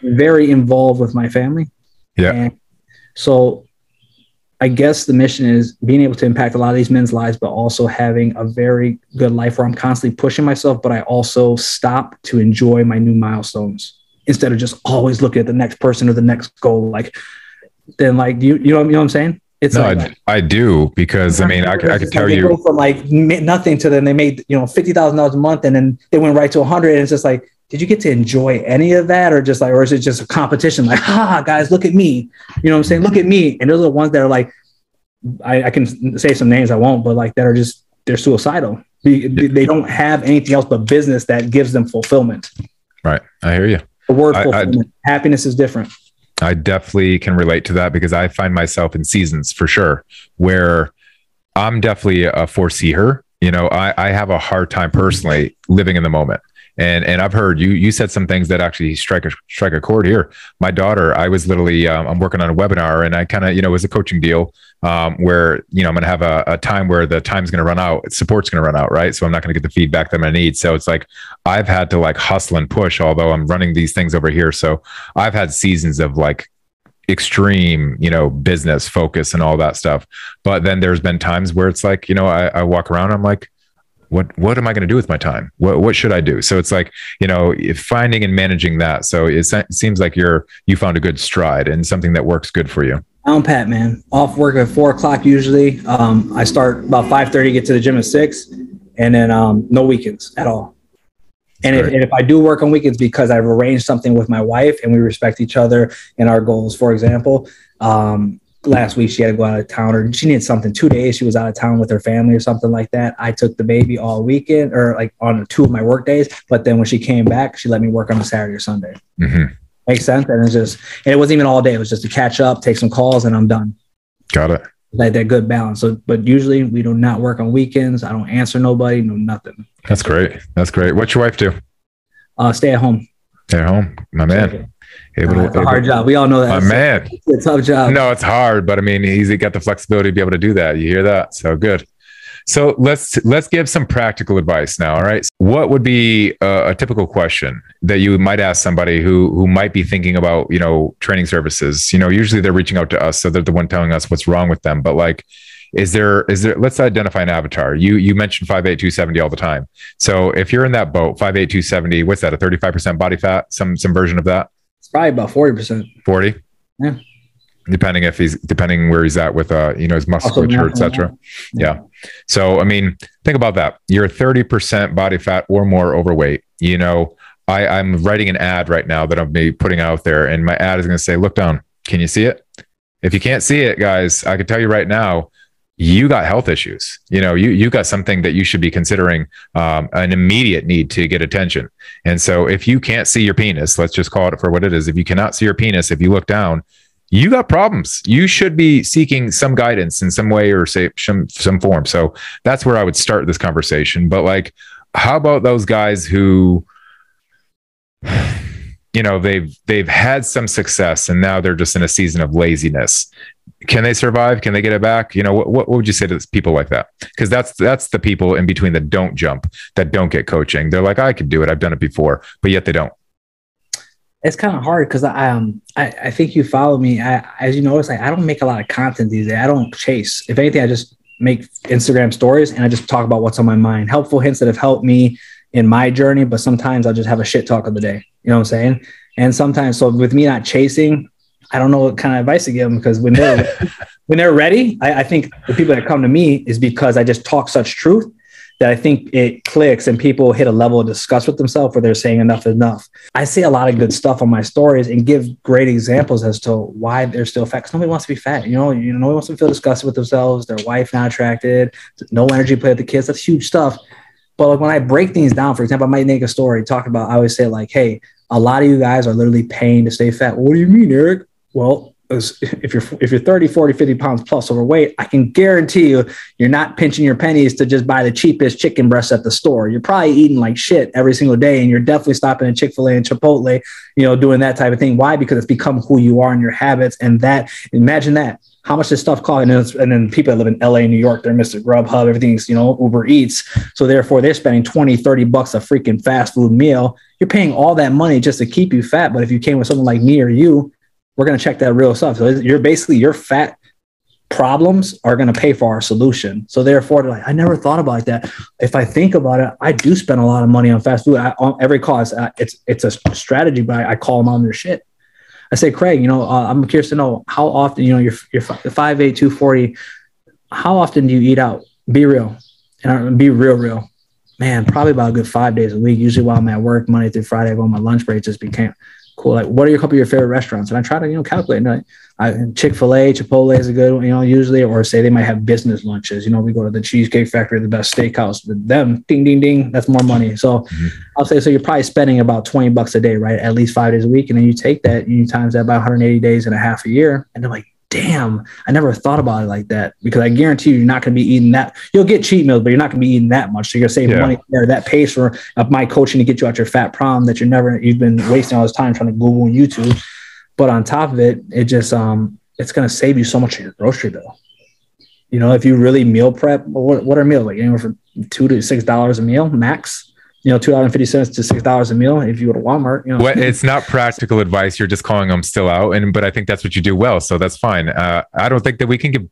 very involved with my family. Yeah. And so I guess the mission is being able to impact a lot of these men's lives, but also having a very good life where I'm constantly pushing myself, but I also stop to enjoy my new milestones instead of just always looking at the next person or the next goal. Like, then like, you know what I'm saying? It's I do, because I could tell you go from like nothing to then they made, $50,000 a month and then they went right to 100. And it's just like, did you get to enjoy any of that? Or is it just a competition? Like, guys, look at me. You know what I'm saying? Look at me. And those are the ones that are like, I can say some names I won't, but like that are just, they're suicidal. They don't have anything else but business that gives them fulfillment. Right. I hear you. The word fulfillment. Happiness is different. I definitely can relate to that because I find myself in seasons for sure where I'm definitely a foreseer. I have a hard time personally living in the moment. And I've heard you said some things that actually strike a chord here. My daughter, I was literally, I'm working on a webinar and I kind of, it was a coaching deal where, I'm going to have a time where the time's going to run out. Support's going to run out. Right. So I'm not going to get the feedback that I need. So it's like, I've had to like hustle and push, although I'm running these things over here. So I've had seasons of like extreme, business focus and all that stuff. But then there's been times where it's like, I walk around, I'm like, what am I going to do with my time? What should I do? So it's like, finding and managing that. So it seems like you found a good stride and something that works good for you. I'm Pat, man. Off work at 4:00 usually. I start about 5:30, get to the gym at 6, and then no weekends at all. And if I do work on weekends because I've arranged something with my wife and we respect each other and our goals, for example, last week she had to go out of town or she needed something 2 days. She was out of town with her family or something like that. I took the baby all weekend or like on 2 of my work days. But then when she came back, she let me work on a Saturday or Sunday. Mm-hmm. Makes sense. And it wasn't even all day. It was just to catch up, take some calls and I'm done. Got it. Like that good balance. So, but usually we do not work on weekends. I don't answer nobody, no nothing. That's great. What's your wife do? Stay at home. Stay at home. My man. It's a hard job. We all know that. My man. It's a tough job. No, it's hard, but he's got the flexibility to be able to do that. You hear that? So good. So let's give some practical advice now. All right. What would be a typical question that you might ask somebody who might be thinking about, training services? Usually they're reaching out to us, so they're the one telling us what's wrong with them. But like, is there, let's identify an avatar. You mentioned 5'8", 270 all the time. So if you're in that boat, 5'8", 270, what's that? A 35% body fat, some version of that? It's probably about 40%. 40? Yeah. Depending where he's at with, his musculature, et cetera. Yeah. So, think about that. You're 30% body fat or more overweight. I'm writing an ad right now that I'm putting out there, and my ad is going to say, look down. Can you see it? If you can't see it, guys, I can tell you right now, you got health issues. You got something that you should be considering an immediate need to get attention. And so if you can't see your penis, let's just call it for what it is. If you cannot see your penis, if you look down, you got problems. You should be seeking some guidance in some way or say some form. So that's where I would start this conversation. But like, how about those guys who, they've had some success and now they're just in a season of laziness. Can they survive? Can they get it back? What would you say to people like that? Because that's the people in between that don't jump, that don't get coaching. They're like, I could do it. I've done it before, but yet they don't. It's kind of hard because I think you follow me. As you notice, I don't make a lot of content these days. I don't chase. If anything, I just make Instagram stories and I just talk about what's on my mind. Helpful hints that have helped me in my journey, but sometimes I'll just have a shit talk of the day. You know what I'm saying? And sometimes, so with me not chasing, I don't know what kind of advice to give them, because when they're ready, I think the people that come to me is because I just talk such truth that I think it clicks and people hit a level of disgust with themselves where they're saying enough is enough. I say a lot of good stuff on my stories and give great examples as to why they're still fat. Because nobody wants to be fat. Nobody wants to feel disgusted with themselves, their wife not attracted, no energy play with the kids. That's huge stuff. But like when I break things down, for example, I might make a story talking about, I always say like, hey, a lot of you guys are literally paying to stay fat. What do you mean, Erik? Well, if you're 30, 40, 50 pounds plus overweight, I can guarantee you're not pinching your pennies to just buy the cheapest chicken breast at the store. You're probably eating like shit every single day, and you're definitely stopping at Chick-fil-A and Chipotle, doing that type of thing. Why? Because it's become who you are and your habits. And imagine that. How much this stuff costs, and then people that live in LA, New York, they're Mr. Grubhub, everything's, Uber Eats. So therefore they're spending 20, 30 bucks a freaking fast food meal. You're paying all that money just to keep you fat. But if you came with someone like me or you, we're going to check that real stuff. So your fat problems are going to pay for our solution. So therefore they're like, I never thought about that. If I think about it, I do spend a lot of money on fast food. On every cause, it's a strategy, but I call them on their shit. I say, Craig, I'm curious to know how often, you're 5'8", 240. How often do you eat out? Be real. And be real. Man, probably about a good 5 days a week. Usually while I'm at work, Monday through Friday, I go on my lunch break, just became cool. Like, what are a couple of your favorite restaurants? And I try to, calculate. Chick-fil-A, Chipotle is a good one, usually, or say they might have business lunches. We go to the Cheesecake Factory, the best steakhouse. With them, ding, ding, ding, that's more money. So I'll say, so you're probably spending about $20 a day, right? At least 5 days a week. And then you take that, you times that by 180 days and a half a year. And they're like, damn, I never thought about it like that, because I guarantee you're not going to be eating that. You'll get cheat meals, but you're not going to be eating that much. So you're going to save money there. That pays for my coaching to get you out your fat problem that you've been wasting all this time trying to Google and YouTube. But on top of it, it just, it's going to save you so much of your grocery bill. If you really meal prep, what are meals? Like anywhere from $2 to $6 a meal max. $2.50 to $6 a meal if you go to Walmart. Well, it's not practical advice. You're just calling them still out. But I think that's what you do well. So that's fine. I don't think that we can give,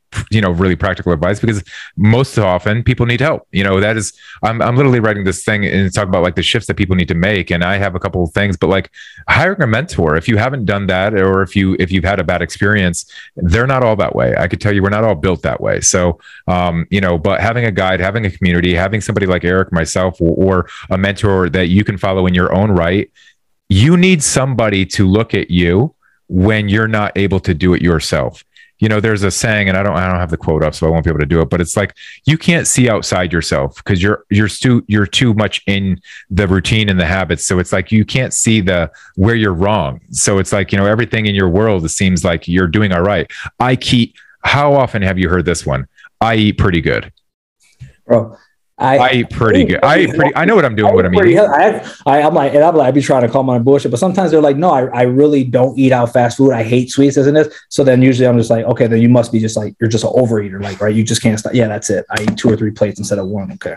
really practical advice, because most often people need help. That is, I'm literally writing this thing and talk about like the shifts that people need to make. And I have a couple of things, but like hiring a mentor, if you haven't done that, or if you've had a bad experience, they're not all that way. I could tell you, we're not all built that way. So, but having a guide, having a community, having somebody like Erik, myself, or a mentor that you can follow in your own right, you need somebody to look at you when you're not able to do it yourself. There's a saying, and I don't have the quote up, so I won't be able to do it, but it's like, you can't see outside yourself because you're too much in the routine and the habits. So it's like, you can't see where you're wrong. So it's like, everything in your world, it seems like you're doing all right. How often have you heard this one? I eat pretty good. Bro, I eat pretty good. I know what I'm doing. What I'm eating. I'm like, I'd be trying to call my bullshit, but sometimes they're like, no, I really don't eat out fast food. I hate sweets, isn't it? So then usually I'm just like, okay, then you must be just like, you're just an overeater, like, right? You just can't stop. Yeah, that's it. I eat 2 or 3 plates instead of 1. Okay.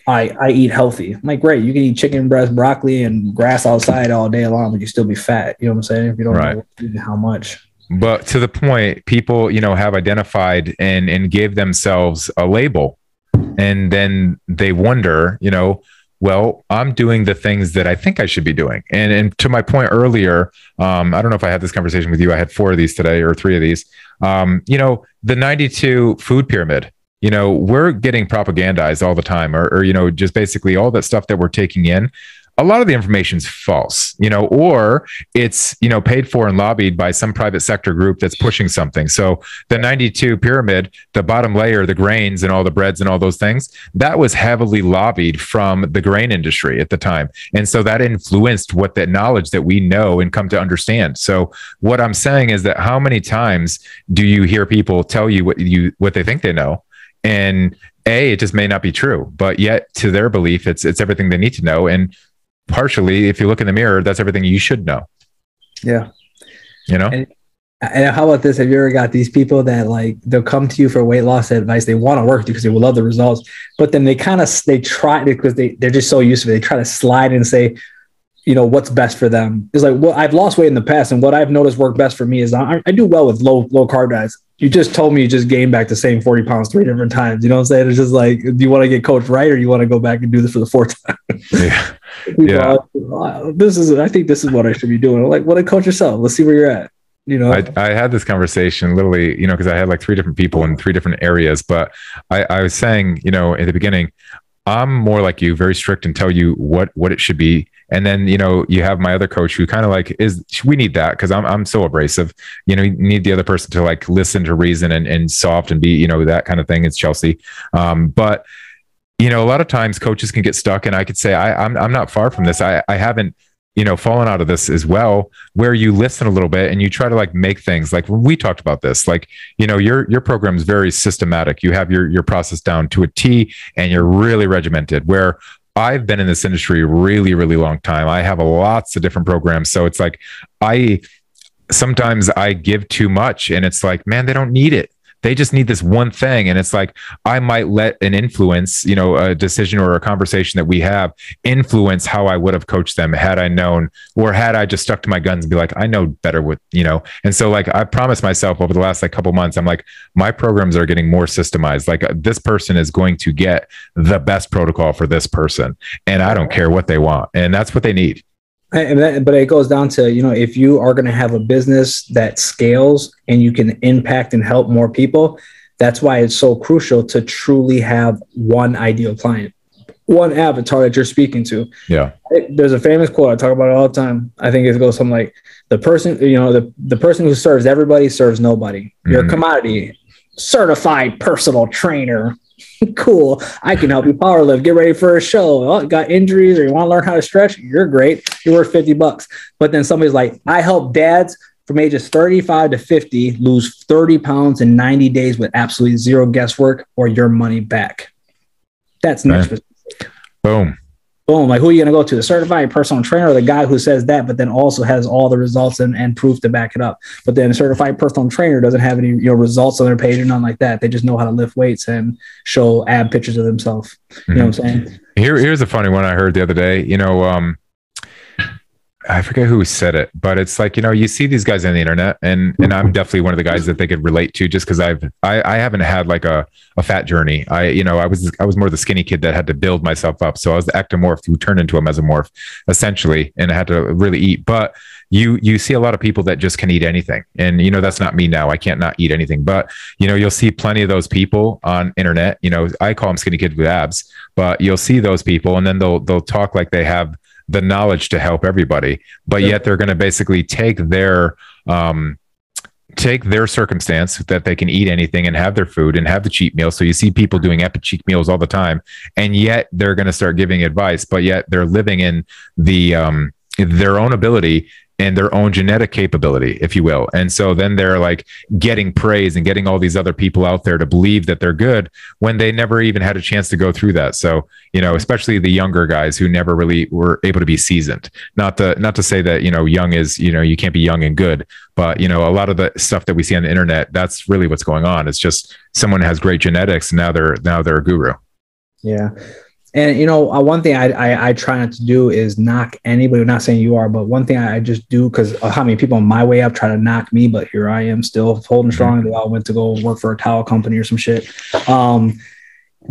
I eat healthy. I'm like, great. You can eat chicken breast, broccoli, and grass outside all day long, but you still be fat. You know what I'm saying? If you don't know how much. But to the point, people, have identified and gave themselves a label. And then they wonder, well, I'm doing the things that I think I should be doing. And to my point earlier, I don't know if I had this conversation with you. I had 4 of these today, or 3 of these. The 92 food pyramid, we're getting propagandized all the time, or just basically all that stuff that we're taking in. A lot of the information is false, or it's, paid for and lobbied by some private sector group that's pushing something. So the 92 pyramid, the bottom layer, the grains and all the breads and all those things, that was heavily lobbied from the grain industry at the time. And so that influenced what that knowledge that we know and come to understand. So what I'm saying is that how many times do you hear people tell you what they think they know? And it just may not be true, but yet to their belief, it's everything they need to know. And partially, if you look in the mirror, that's everything you should know. Yeah. And And how about this? Have you ever got these people that like they'll come to you for weight loss advice? They want to work with you because they will love the results, but then they try because they're just so used to it. They try to slide and say, what's best for them. It's like, well, I've lost weight in the past, and what I've noticed worked best for me is I do well with low carb diets. You just told me you just gained back the same 40 pounds 3 different times. You know what I'm saying? It's just like, do you want to get coached right, or you want to go back and do this for the 4th time? Yeah. I think this is what I should be doing. I'm like, well, then coach yourself. Let's see where you're at. I had this conversation literally, because I had like 3 different people in 3 different areas, but I was saying, at the beginning, I'm more like you, very strict, and tell you what it should be. And then, you have my other coach who kind of like we need that because I'm so abrasive. You need the other person to like listen to reason and soft and be, that kind of thing. It's Chelsea. But a lot of times coaches can get stuck, and I could say I'm not far from this. I haven't fallen out of this as well, where you listen a little bit and you try to like make things like we talked about this, like, your program is very systematic. You have your process down to a T, and you're really regimented, where I've been in this industry a really, really long time. I have lots of different programs. So it's like, sometimes I give too much, and it's like, man, they don't need it. They just need this one thing. And it's like, I might let an influence, a decision or a conversation that we have influence how I would have coached them had I known, or had I just stuck to my guns and be like, I know better with, and so like, I promised myself over the last like couple months, I'm like, my programs are getting more systemized. Like this person is going to get the best protocol for this person, and I don't care what they want. And that's what they need. But it goes down to, if you are going to have a business that scales and you can impact and help more people, that's why it's so crucial to truly have one ideal client, one avatar that you're speaking to. Yeah. There's a famous quote. I talk about it all the time. I think it goes something like, the person, the person who serves everybody serves nobody. You're a commodity, certified personal trainer. Cool. I can help you power lift, get ready for a show. Oh, got injuries, or you want to learn how to stretch? You're great. You're worth $50. But then somebody's like, I help dads from ages 35 to 50 lose 30 pounds in 90 days with absolutely zero guesswork, or your money back. That's next. Right. Boom. Like, who are you going to go to? The certified personal trainer, or the guy who says that, but then also has all the results and proof to back it up? But then a certified personal trainer doesn't have any results on their page or nothing like that. They just know how to lift weights and show ab pictures of themselves. You know what I'm saying? Here's a funny one I heard the other day. I forget who said it, but it's like, you see these guys on the internet, and I'm definitely one of the guys that they could relate to, just because I haven't had like a fat journey. I was more the skinny kid that had to build myself up. So I was the ectomorph who turned into a mesomorph essentially, and I had to really eat. But you see a lot of people that just can eat anything. And, that's not me now. I can't not eat anything, but you'll see plenty of those people on internet. I call them skinny kids with abs, but you'll see those people, and then they'll talk like they have the knowledge to help everybody, but yet they're going to basically take their circumstance that they can eat anything and have their food and have the cheat meal. So you see people doing epic cheat meals all the time, and yet they're going to start giving advice, but yet they're living in their own ability and their own genetic capability, if you will. And so then they're like getting praise and getting all these other people out there to believe that they're good when they never even had a chance to go through that. So, especially the younger guys who never really were able to be seasoned. Not to say that, young is, you can't be young and good, but a lot of the stuff that we see on the internet, that's really what's going on. It's just someone has great genetics, and now they're a guru. Yeah. And, one thing I try not to do is knock anybody. I'm not saying you are, but one thing I just do, because how many people on my way up try to knock me, but here I am still holding strong. They all went to go work for a towel company or some shit.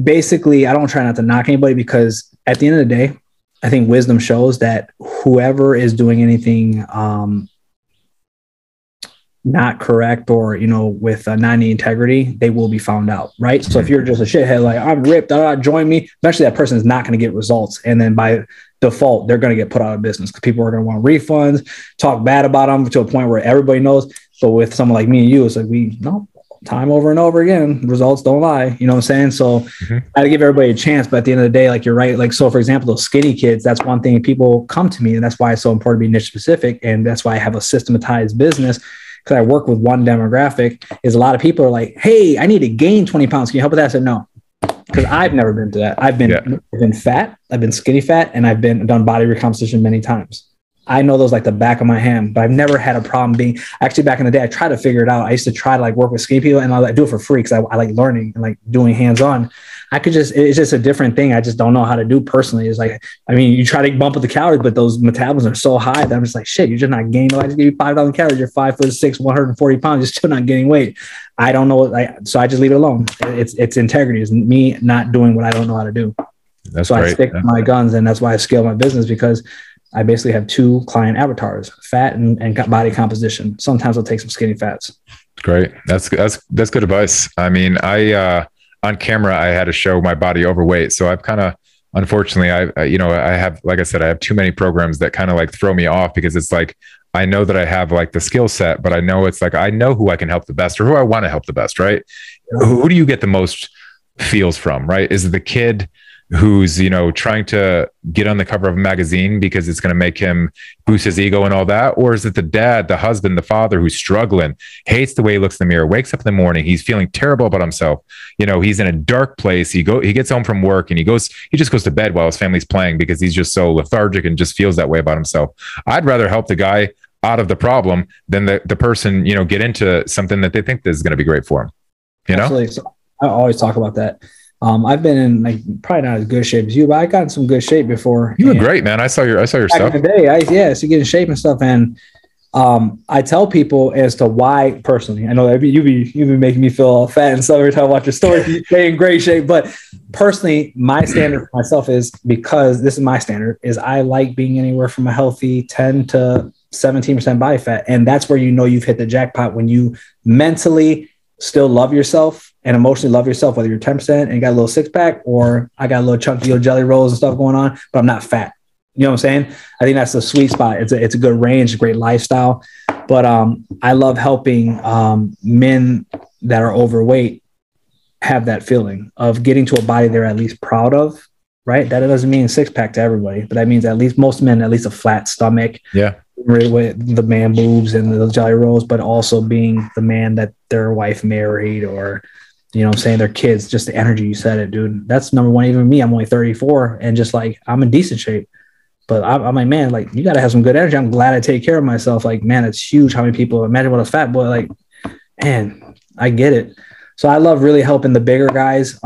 Basically, I don't try not to knock anybody, because at the end of the day, I think wisdom shows that whoever is doing anything not correct, or with not any integrity, they will be found out, right? So if you're just a shithead, like, I'm ripped, join me, eventually that person is not going to get results, and then by default they're going to get put out of business, because people are going to want refunds, talk bad about them to a point where everybody knows. So with someone like me and you, it's like, time over and over again, results don't lie. You know what I'm saying? So I got to give everybody a chance, but at the end of the day, like, you're right. Like, so for example, those skinny kids, that's one thing people come to me, and that's why it's so important to be niche specific, and that's why I have a systematized business. Because I work with one demographic, is a lot of people are like, hey, I need to gain 20 pounds. Can you help with that? I said, no, because I've never been to that. I've been fat. I've been skinny fat, and I've done body recomposition many times. I know those like the back of my hand, but I've never had a problem being actually back in the day. I tried to figure it out. I used to try to like work with skinny people and I like do it for free because I like learning and like doing hands-on. It's just a different thing. I just don't know how to do personally. It's like, I mean, you try to bump up the calories, but those metabolisms are so high that I'm just like, shit, you're just not gaining. I just give you 5,000 calories. You're 5'6", 140 pounds. You're still not gaining weight. I don't know. So I just leave it alone. It's integrity. It's me not doing what I don't know how to do. That's so great. I stick to my guns, and that's why I scale my business, because I basically have 2 client avatars, fat and body composition. Sometimes I'll take some skinny fats. Great. That's good advice. I mean, on camera, I had to show my body overweight. So I've kind of, unfortunately, I have, like I said, I have too many programs that kind of like throw me off, because it's like, I know that I have like the skill set, but I know it's like, I know who I can help the best, or who I want to help the best, right? Yeah. Who do you get the most feels from, right? Is it the kid who's, trying to get on the cover of a magazine because it's going to make him boost his ego and all that? Or is it the dad, the husband, the father who's struggling, hates the way he looks in the mirror, wakes up in the morning, he's feeling terrible about himself. He's in a dark place. He gets home from work and he just goes to bed while his family's playing because he's just so lethargic and just feels that way about himself. I'd rather help the guy out of the problem than the person, get into something that they think is going to be great for him. Absolutely. So I always talk about that. I've been in like probably not as good shape as you, but I got in some good shape before. You were great, man. I saw your stuff. Back in the day, so get in shape and stuff. And I tell people as to why personally. I know that you've been making me feel all fat and stuff every time I watch your story. You stay in great shape, but personally, my standard for myself is, because this is my standard, is I like being anywhere from a healthy 10 to 17% body fat, and that's where you've hit the jackpot, when you mentally still love yourself and emotionally love yourself, whether you're 10% and you got a little 6-pack, or I got a little chunky little jelly rolls and stuff going on, but I'm not fat. You know what I'm saying? I think that's the sweet spot. It's a good range, a great lifestyle. But I love helping men that are overweight have that feeling of getting to a body they're at least proud of, right? That doesn't mean 6-pack to everybody, but that means at least most men, at least a flat stomach. Yeah. With the man boobs and the jelly rolls, but also being the man that their wife married, or, their kids, just the energy. You said it, dude. That's number one. Even me, I'm only 34 and just like, I'm in decent shape, but I'm like, man, like, you got to have some good energy. I'm glad I take care of myself. Like, man, it's huge how many people imagine what a fat boy, like, man, I get it. So I love really helping the bigger guys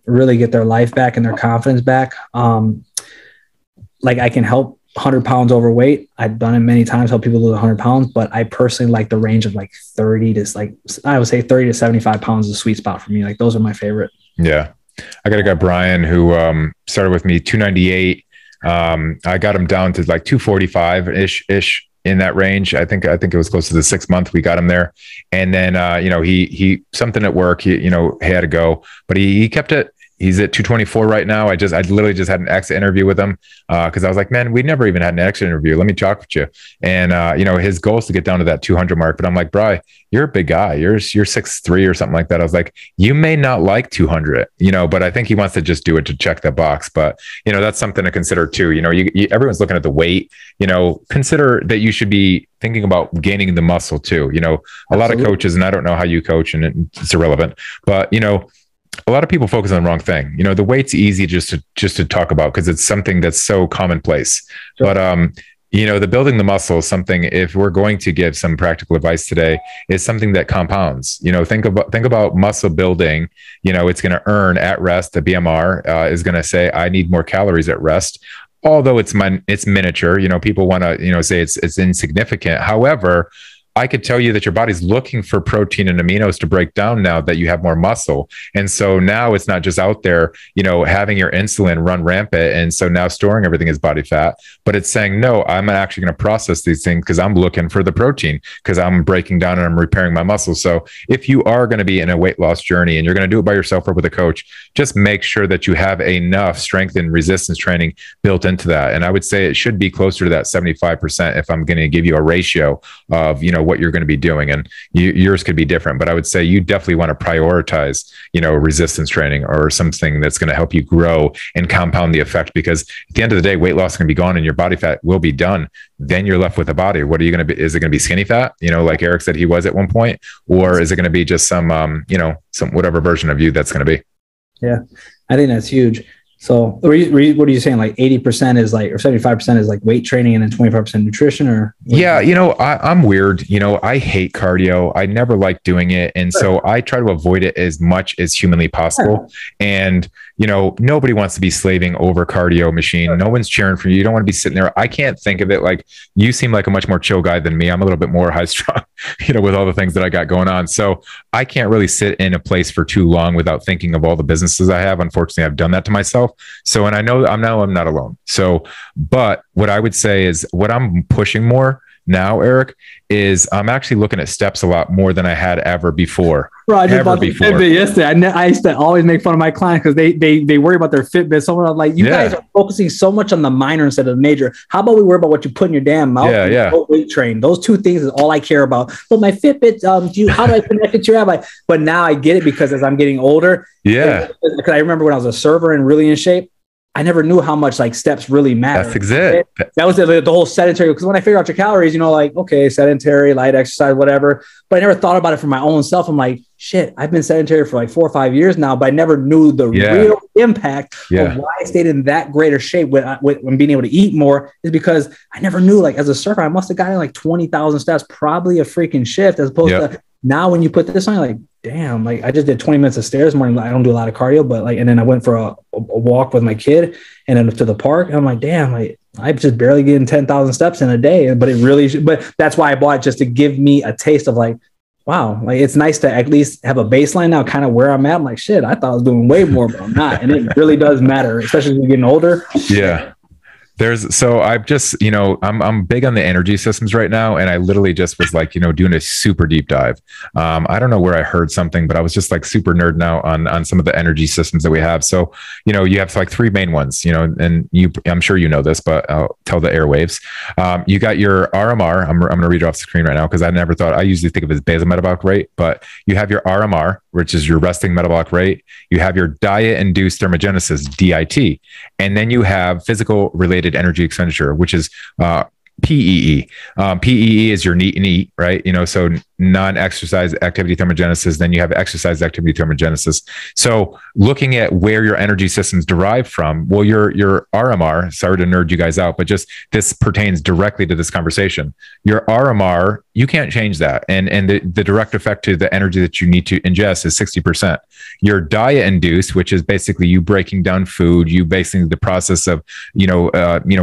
really get their life back and their confidence back. Like, I can help 100 pounds overweight. I've done it many times, help people lose 100 pounds, but I personally like the range of like 30 to 75 pounds is a sweet spot for me. Like, those are my favorite. Yeah. I got a guy, Brian, who started with me 298. I got him down to like 245 ish in that range. I think it was close to the 6 month we got him there. And then, he something at work, he had to go, but he kept it. He's at 224 right now. I literally just had an exit interview with him because I was like, man, we never even had an exit interview. Let me talk with you. And, his goal is to get down to that 200 mark. But I'm like, Bri, you're a big guy. You're 6'3" or something like that. I was like, you may not like 200, but I think he wants to just do it to check the box. But, that's something to consider too. Everyone's looking at the weight, consider that you should be thinking about gaining the muscle too. A lot of coaches, and I don't know how you coach, and it's irrelevant, but, a lot of people focus on the wrong thing. The weight's easy just to talk about because it's something that's so commonplace. Sure. But the building the muscle is something, if we're going to give some practical advice today, is something that compounds. Think about muscle building. It's going to earn at rest. The BMR is going to say, I need more calories at rest. Although it's miniature, people want to, say it's insignificant. However, I could tell you that your body's looking for protein and aminos to break down now that you have more muscle. And so now it's not just out there, having your insulin run rampant. And so now storing everything as body fat, but it's saying, no, I'm actually going to process these things because I'm looking for the protein, because I'm breaking down and I'm repairing my muscles. So if you are going to be in a weight loss journey and you're going to do it by yourself or with a coach, just make sure that you have enough strength and resistance training built into that. And I would say it should be closer to that 75% if I'm going to give you a ratio of, what you're going to be doing, and yours could be different, but I would say you definitely want to prioritize, resistance training or something that's going to help you grow and compound the effect, because at the end of the day, weight loss is going to be gone and your body fat will be done. Then you're left with a body. What are you going to be? Is it going to be skinny fat? Like Erik said he was at one point, or is it going to be just some whatever version of you that's going to be? Yeah, I think that's huge. So what are you saying? Like 80% is like, or 75% is like weight training and then 25% nutrition, or? Yeah, I'm weird. I hate cardio. I never like doing it. And so I try to avoid it as much as humanly possible. And, nobody wants to be slaving over cardio machine. No one's cheering for you. You don't want to be sitting there. I can't think of it like you seem like a much more chill guy than me. I'm a little bit more high strung, with all the things that I got going on. So I can't really sit in a place for too long without thinking of all the businesses I have. Unfortunately, I've done that to myself. So, and I know I'm not alone. So, but what I would say is what I'm pushing more now, Erik, is I'm actually looking at steps a lot more than I had ever before. Bro, I just bought the Fitbit yesterday. I used to always make fun of my clients because they worry about their Fitbit. Someone was like, you guys are focusing so much on the minor instead of the major. How about we worry about what you put in your damn mouth? Weight train. Those two things is all I care about. But my Fitbit, how do I connect it to your app? But now I get it because as I'm getting older, because I remember when I was a server and really in shape, I never knew how much like steps really matter. That's exactly. That was the whole sedentary. Because when I figure out your calories, like, okay, sedentary, light exercise, whatever. But I never thought about it for my own self. I'm like, shit, I've been sedentary for like 4 or 5 years now, but I never knew the real impact of why I stayed in that greater shape when being able to eat more is because I never knew, like as a surfer, I must have gotten like 20,000 steps, probably a freaking shift as opposed to now when you put this on, you're like, damn, like I just did 20 minutes of stairs morning. I don't do a lot of cardio, but like, and then I went for a walk with my kid and then to the park. And I'm like, damn, like I'm just barely getting 10,000 steps in a day, but it really, but that's why I bought it, just to give me a taste of like, wow, like it's nice to at least have a baseline now, kind of where I'm at. I'm like, shit, I thought I was doing way more, but I'm not. And it really does matter, especially when you're getting older. Yeah. I've just, I'm big on the energy systems right now. And I literally just was like, doing a super deep dive. I don't know where I heard something, but I was just like super nerding out on some of the energy systems that we have. So, you have like 3 main ones, and I'm sure you know this, but I'll tell the airwaves. You got your RMR. I'm going to read it off the screen right now because I never thought, I usually think of it as basal metabolic rate, but you have your RMR, which is your resting metabolic rate. You have your diet induced thermogenesis, DIT, and then you have physical related energy expenditure, which is PEE. PEE is your need and eat, right? So non-exercise activity thermogenesis, then you have exercise activity thermogenesis. So looking at where your energy systems derive from, well, your RMR, sorry to nerd you guys out, but just this pertains directly to this conversation. Your RMR, you can't change that. And the direct effect to the energy that you need to ingest is 60%. Your diet induced, which is basically you breaking down food, you basically the process of,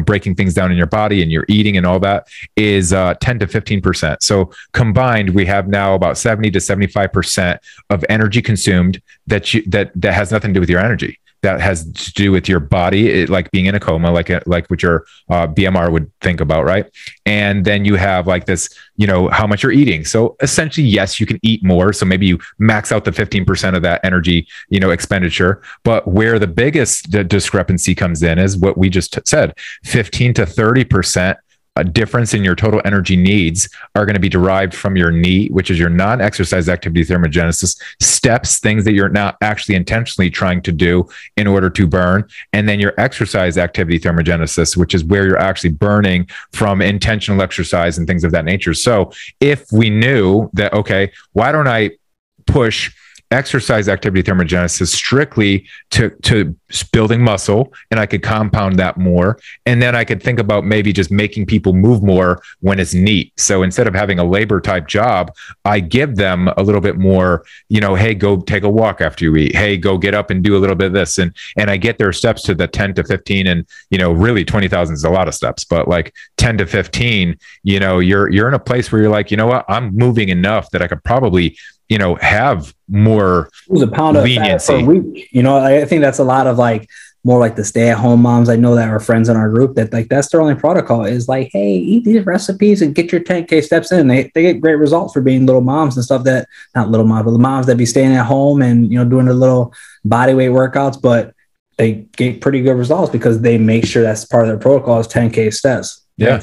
breaking things down in your body and you're eating and all that is 10 to 15%. So combined, we have now about 70 to 75% of energy consumed that has nothing to do with your energy. That has to do with your body, like being in a coma, like what your BMR would think about, right? And then you have like this, how much you're eating. So essentially, yes, you can eat more. So maybe you max out the 15% of that energy, expenditure. But where the biggest discrepancy comes in is what we just said: 15 to 30%. A difference in your total energy needs are going to be derived from your NEAT, which is your non-exercise activity thermogenesis steps, things that you're not actually intentionally trying to do in order to burn. And then your exercise activity thermogenesis, which is where you're actually burning from intentional exercise and things of that nature. So if we knew that, okay, why don't I push exercise activity thermogenesis strictly to building muscle, and I could compound that more. And then I could think about maybe just making people move more when it's neat. So instead of having a labor type job, I give them a little bit more, hey, go take a walk after you eat. Hey, go get up and do a little bit of this. And I get their steps to the 10 to 15, and, really 20,000 is a lot of steps, but like 10 to 15, you're in a place where you're like, you know what, I'm moving enough that I could probably have more a pound of fat per week. I think that's a lot of like more like the stay-at-home moms I know that are friends in our group that like that's their only protocol is like, hey, eat these recipes and get your 10K steps in. They get great results for being little moms and stuff that not little moms, but the moms that be staying at home and doing their little body weight workouts, but they get pretty good results because they make sure that's part of their protocol is 10K steps. Yeah.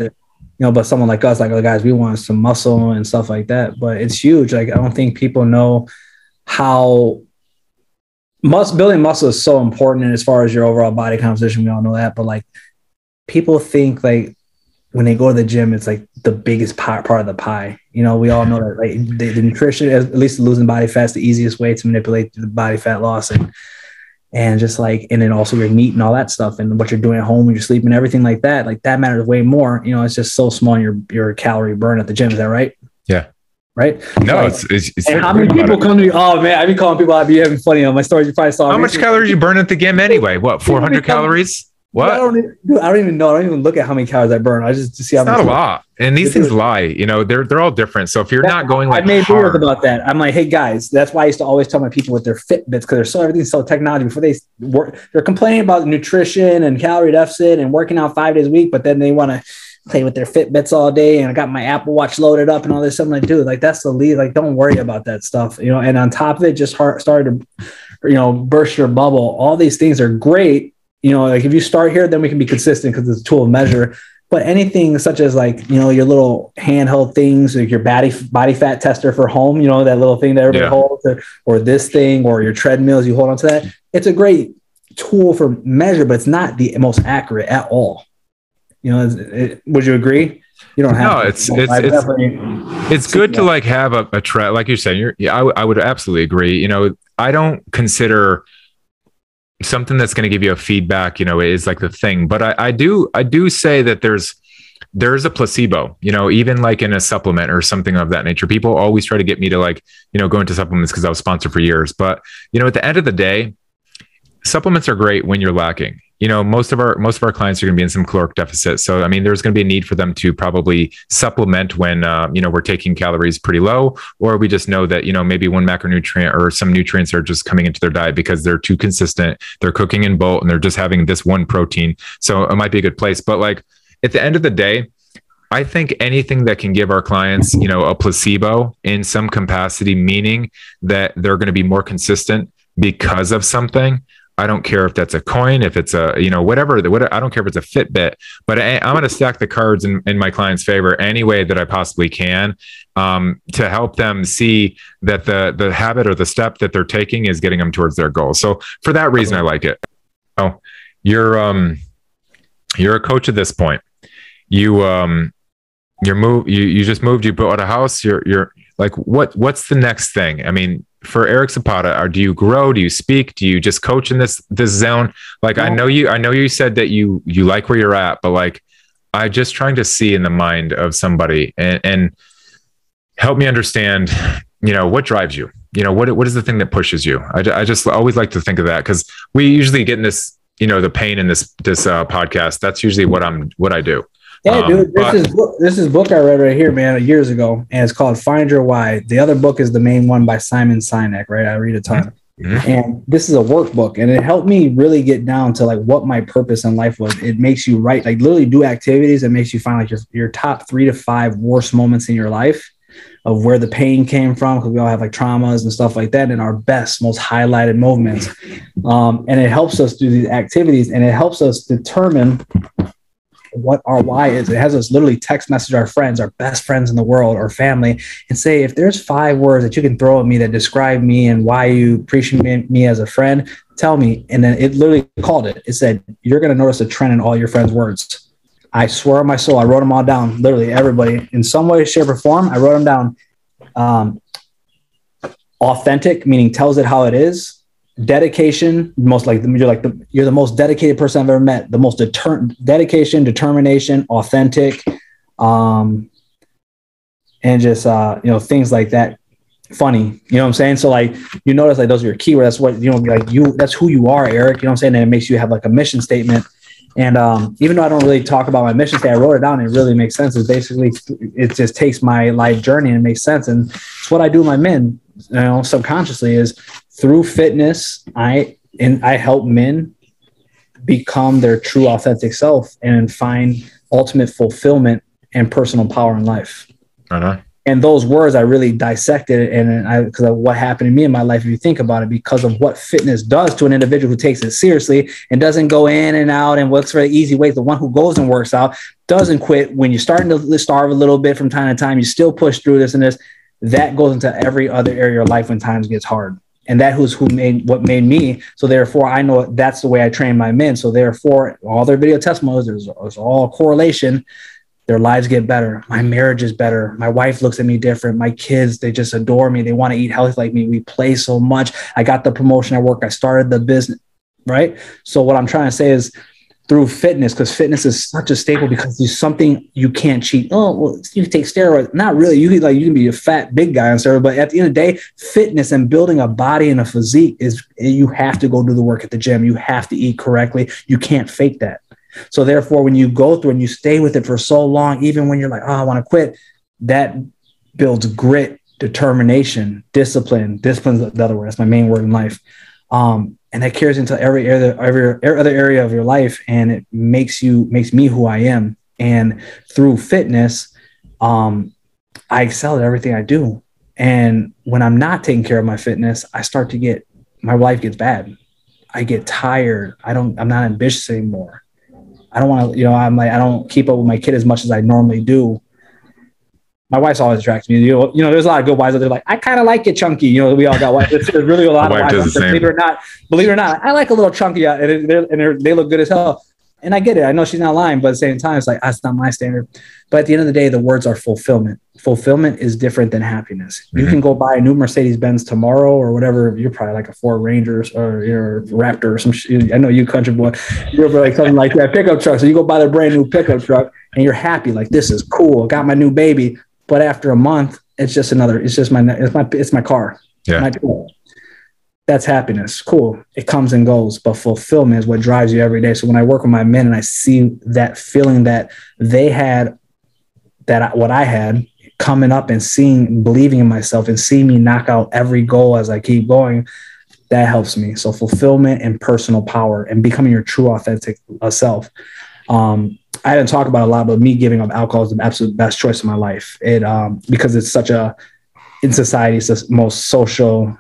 But someone like us, like the guys, we want some muscle and stuff like that. But it's huge. Like I don't think people know how building muscle is so important. And as far as your overall body composition, we all know that. But like people think like when they go to the gym, it's like the biggest part of the pie. We all know that like the nutrition, at least losing body fat, is the easiest way to manipulate the body fat loss. And and just like, and then also your NEAT and all that stuff and what you're doing at home when you're sleeping, everything like that matters way more. You know, it's just so small in your calorie burn at the gym. Is that right? Yeah. Right. No, like, it's and how many people come to me? Oh man, I be calling people. I be having funny on my stories. You probably saw. How much calories you burn at the gym anyway? What, 400 calories? What? I don't even know. I don't even look at how many calories I burn. I just see how much. It's not a lot. And these things lie. You know, they're all different. So if you're not going like I made videos about that. I'm like, hey guys, that's why I used to always tell my people with their Fitbits, because everything's so technology. Before they work, they're complaining about nutrition and calorie deficit and working out 5 days a week, but then they want to play with their Fitbits all day. And I got my Apple Watch loaded up and all this stuff. I'm like, dude, like that's the lead. Like, don't worry about that stuff, you know. And on top of it, just started to, you know, burst your bubble. All these things are great. You know, like if you start here, then we can be consistent because it's a tool of measure. But anything such as like, you know, your little handheld things, like your body fat tester for home, you know, that little thing that everybody holds, or this thing, or your treadmills, you hold on to that. It's a great tool for measure, but it's not the most accurate at all. You know, would you agree? You don't have. No, it's good to like have a tread, like you're saying. I would absolutely agree. You know, I don't consider something that's going to give you a feedback, you know, is like the thing. But I do say that there's a placebo, you know, even like in a supplement or something of that nature. People always try to get me to like, you know, go into supplements because I was sponsored for years. But, you know, at the end of the day, supplements are great when you're lacking. You know, most of our clients are going to be in some caloric deficit. So, I mean, there's going to be a need for them to probably supplement when, you know, we're taking calories pretty low, or we just know that, you know, maybe one macronutrient or some nutrients are just coming into their diet because they're too consistent. They're cooking in bulk and they're just having this one protein. So it might be a good place. But like at the end of the day, I think anything that can give our clients, you know, a placebo in some capacity, meaning that they're going to be more consistent because of something. I don't care if that's a coin, if it's a, you know, whatever, I don't care if it's a Fitbit, but I'm going to stack the cards in my client's favor any way that I possibly can, to help them see that the habit or the step that they're taking is getting them towards their goal. So for that reason, I like it. Oh, you're a coach at this point. You just moved, you bought a house. You're like, what's the next thing? I mean, for Erik Zapata, or do you grow? Do you speak? Do you just coach in this zone? Like, I know you said that you like where you're at, but like, I just trying to see in the mind of somebody and help me understand, you know, what drives you, you know, what is the thing that pushes you? I just always like to think of that, because we usually get in this, you know, the pain in this podcast. That's usually what I do. Yeah, dude, this is book I read right here, man, years ago, and it's called Find Your Why. The other book is the main one by Simon Sinek, right? I read a ton. Mm-hmm. And this is a workbook, and it helped me really get down to like what my purpose in life was. It makes you write, like literally do activities that makes you find like your top 3 to 5 worst moments in your life of where the pain came from, because we all have like traumas and stuff like that, and our best, most highlighted moments. And it helps us do these activities, and it helps us determine what our why is. It has us literally text message our friends, our best friends in the world, or family, and say, if there's 5 words that you can throw at me that describe me and why you appreciate me as a friend, tell me. And then it literally called it. It said, you're going to notice a trend in all your friends' words. I swear on my soul, I wrote them all down. Literally everybody, in some way, shape, or form, I wrote them down. Authentic, meaning tells it how it is. Dedication, you're the most dedicated person I've ever met. The most dedication, determination, authentic, and just you know, things like that. Funny, you know what I'm saying? So like, you notice like those are your keywords. That's what, you know, like that's who you are, Erik. You know what I'm saying? And it makes you have like a mission statement. And even though I don't really talk about my mission statement, I wrote it down and it really makes sense. It's basically, it just takes my life journey and it makes sense. And it's what I do with my men, you know, subconsciously, is through fitness, I help men become their true authentic self and find ultimate fulfillment and personal power in life. Uh-huh. And those words, I really dissected it, and because of what happened to me in my life, if you think about it, because of what fitness does to an individual who takes it seriously and doesn't go in and out and looks for the easy way. The one who goes and works out doesn't quit. When you're starting to starve a little bit from time to time, you still push through this and this. That goes into every other area of your life when times gets hard. And that was what made me. So therefore, I know that's the way I train my men. So therefore, all their video testimonials, there's all correlation. Their lives get better. My marriage is better. My wife looks at me different. My kids, they just adore me. They want to eat healthy like me. We play so much. I got the promotion at work. I started the business. right? So what I'm trying to say is through fitness, because fitness is such a staple because there's something you can't cheat. Oh, well, you can take steroids. Not really. You can be a fat big guy on steroids, but at the end of the day, fitness and building a body and a physique is, you have to go do the work at the gym. You have to eat correctly. You can't fake that. So therefore, when you go through and you stay with it for so long, even when you're like, oh, I want to quit, that builds grit, determination, discipline. Discipline's the other word. That's my main word in life. And that carries into every other area of your life, and it makes me who I am. And through fitness, I excel at everything I do. And when I'm not taking care of my fitness, my life gets bad. I get tired. I'm not ambitious anymore. I don't want to, I don't keep up with my kid as much as I normally do. My wife's always attracts me. There's a lot of good wives that they're like, I kind of like it chunky. We all got wives. There's really a lot of wives. Believe it or not, I like a little chunky, and they look good as hell. And I get it. I know she's not lying, but at the same time, it's like, that's not my standard. But at the end of the day, the words are fulfillment. Fulfillment is different than happiness. Mm-hmm. You can go buy a new Mercedes-Benz tomorrow or whatever. You're probably like a Ford Ranger or your Raptor or some shit. I know you country boy. You're like something like that pickup truck. So you go buy the brand new pickup truck and you're happy. Like, this is cool. Got my new baby. But after a month, it's my car. Yeah. That's happiness. Cool. It comes and goes, but fulfillment is what drives you every day. So when I work with my men and I see that feeling that they had, what I had coming up, and believing in myself and seeing me knock out every goal as I keep going, that helps me. So fulfillment and personal power and becoming your true authentic self. I didn't talk about it a lot, but me giving up alcohol is the absolute best choice of my life. Because it's in society, it's the most social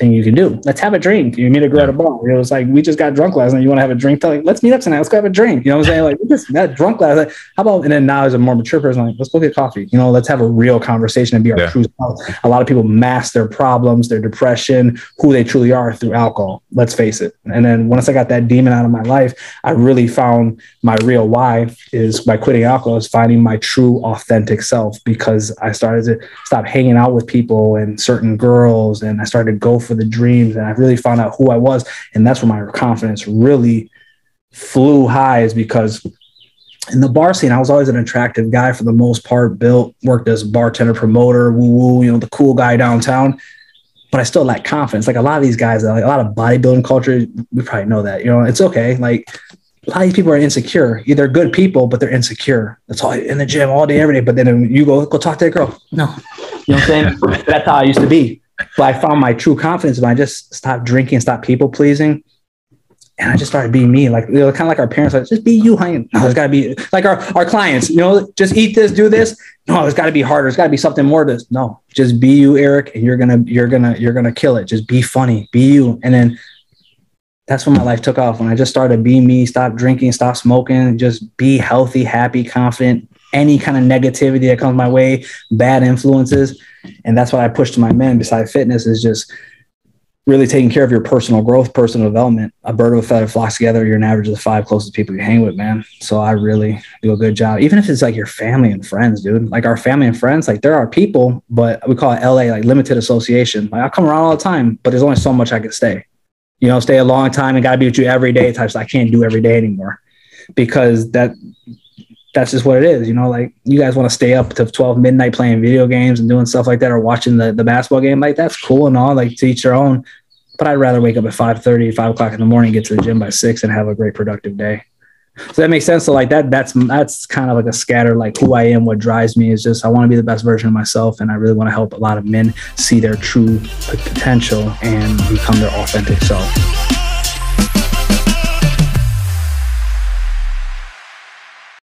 thing you can do. Let's have a drink. You meet a girl at a bar. It was like, we just got drunk last night. You want to have a drink? Like, let's meet up tonight. Let's go have a drink. You know what I'm saying? Like, we just got drunk last night. How about, and then now as a more mature person, like, let's go get coffee. Let's have a real conversation and be our true self. A lot of people mask their problems, their depression, who they truly are through alcohol. Let's face it. And then once I got that demon out of my life, I really found my real why is by quitting alcohol is finding my true authentic self, because I started to stop hanging out with people and certain girls, and I started to go for the dreams, and I really found out who I was. And that's where my confidence really flew high, is because in the bar scene, I was always an attractive guy for the most part, worked as a bartender, promoter, woo-woo, the cool guy downtown, but I still lack confidence. Like a lot of these guys, like a lot of bodybuilding culture, we probably know that, it's okay. Like a lot of these people are insecure. They're good people, but they're insecure. That's all in the gym all day, every day. But then you go talk to that girl. No, you know what I'm saying? That's how I used to be. But I found my true confidence when I just stopped drinking, stopped people pleasing. And I just started being me, like, kind of like our parents, like, just be you, honey. No, there's got to be like our clients, just eat this, do this. No, there's got to be harder. There's got to be something more to this. No, just be you, Erik, and you're gonna kill it. Just be funny, be you. And then that's when my life took off. When I just started being me, stop drinking, stop smoking, just be healthy, happy, confident. Any kind of negativity that comes my way, bad influences. And that's what I push to my men besides fitness, is just really taking care of your personal growth, personal development. A bird with a feather flocks together. You're an average of the 5 closest people you hang with, man. So I really do a good job. Even if it's like your family and friends, dude, like our family and friends, like there are people, but we call it LA, like limited association. Like I come around all the time, but there's only so much I can stay, stay a long time and got to be with you every day. Types I can't do every day anymore, because that's just what it is. Like you guys want to stay up to 12 midnight playing video games and doing stuff like that, or watching the basketball game. Like that's cool and all, like to each their own, but I'd rather wake up at 5:30, 5 o'clock in the morning, get to the gym by 6 and have a great productive day. So that makes sense. So like that's kind of like a scatter, like who I am, what drives me is just, I want to be the best version of myself. And I really want to help a lot of men see their true potential and become their authentic self.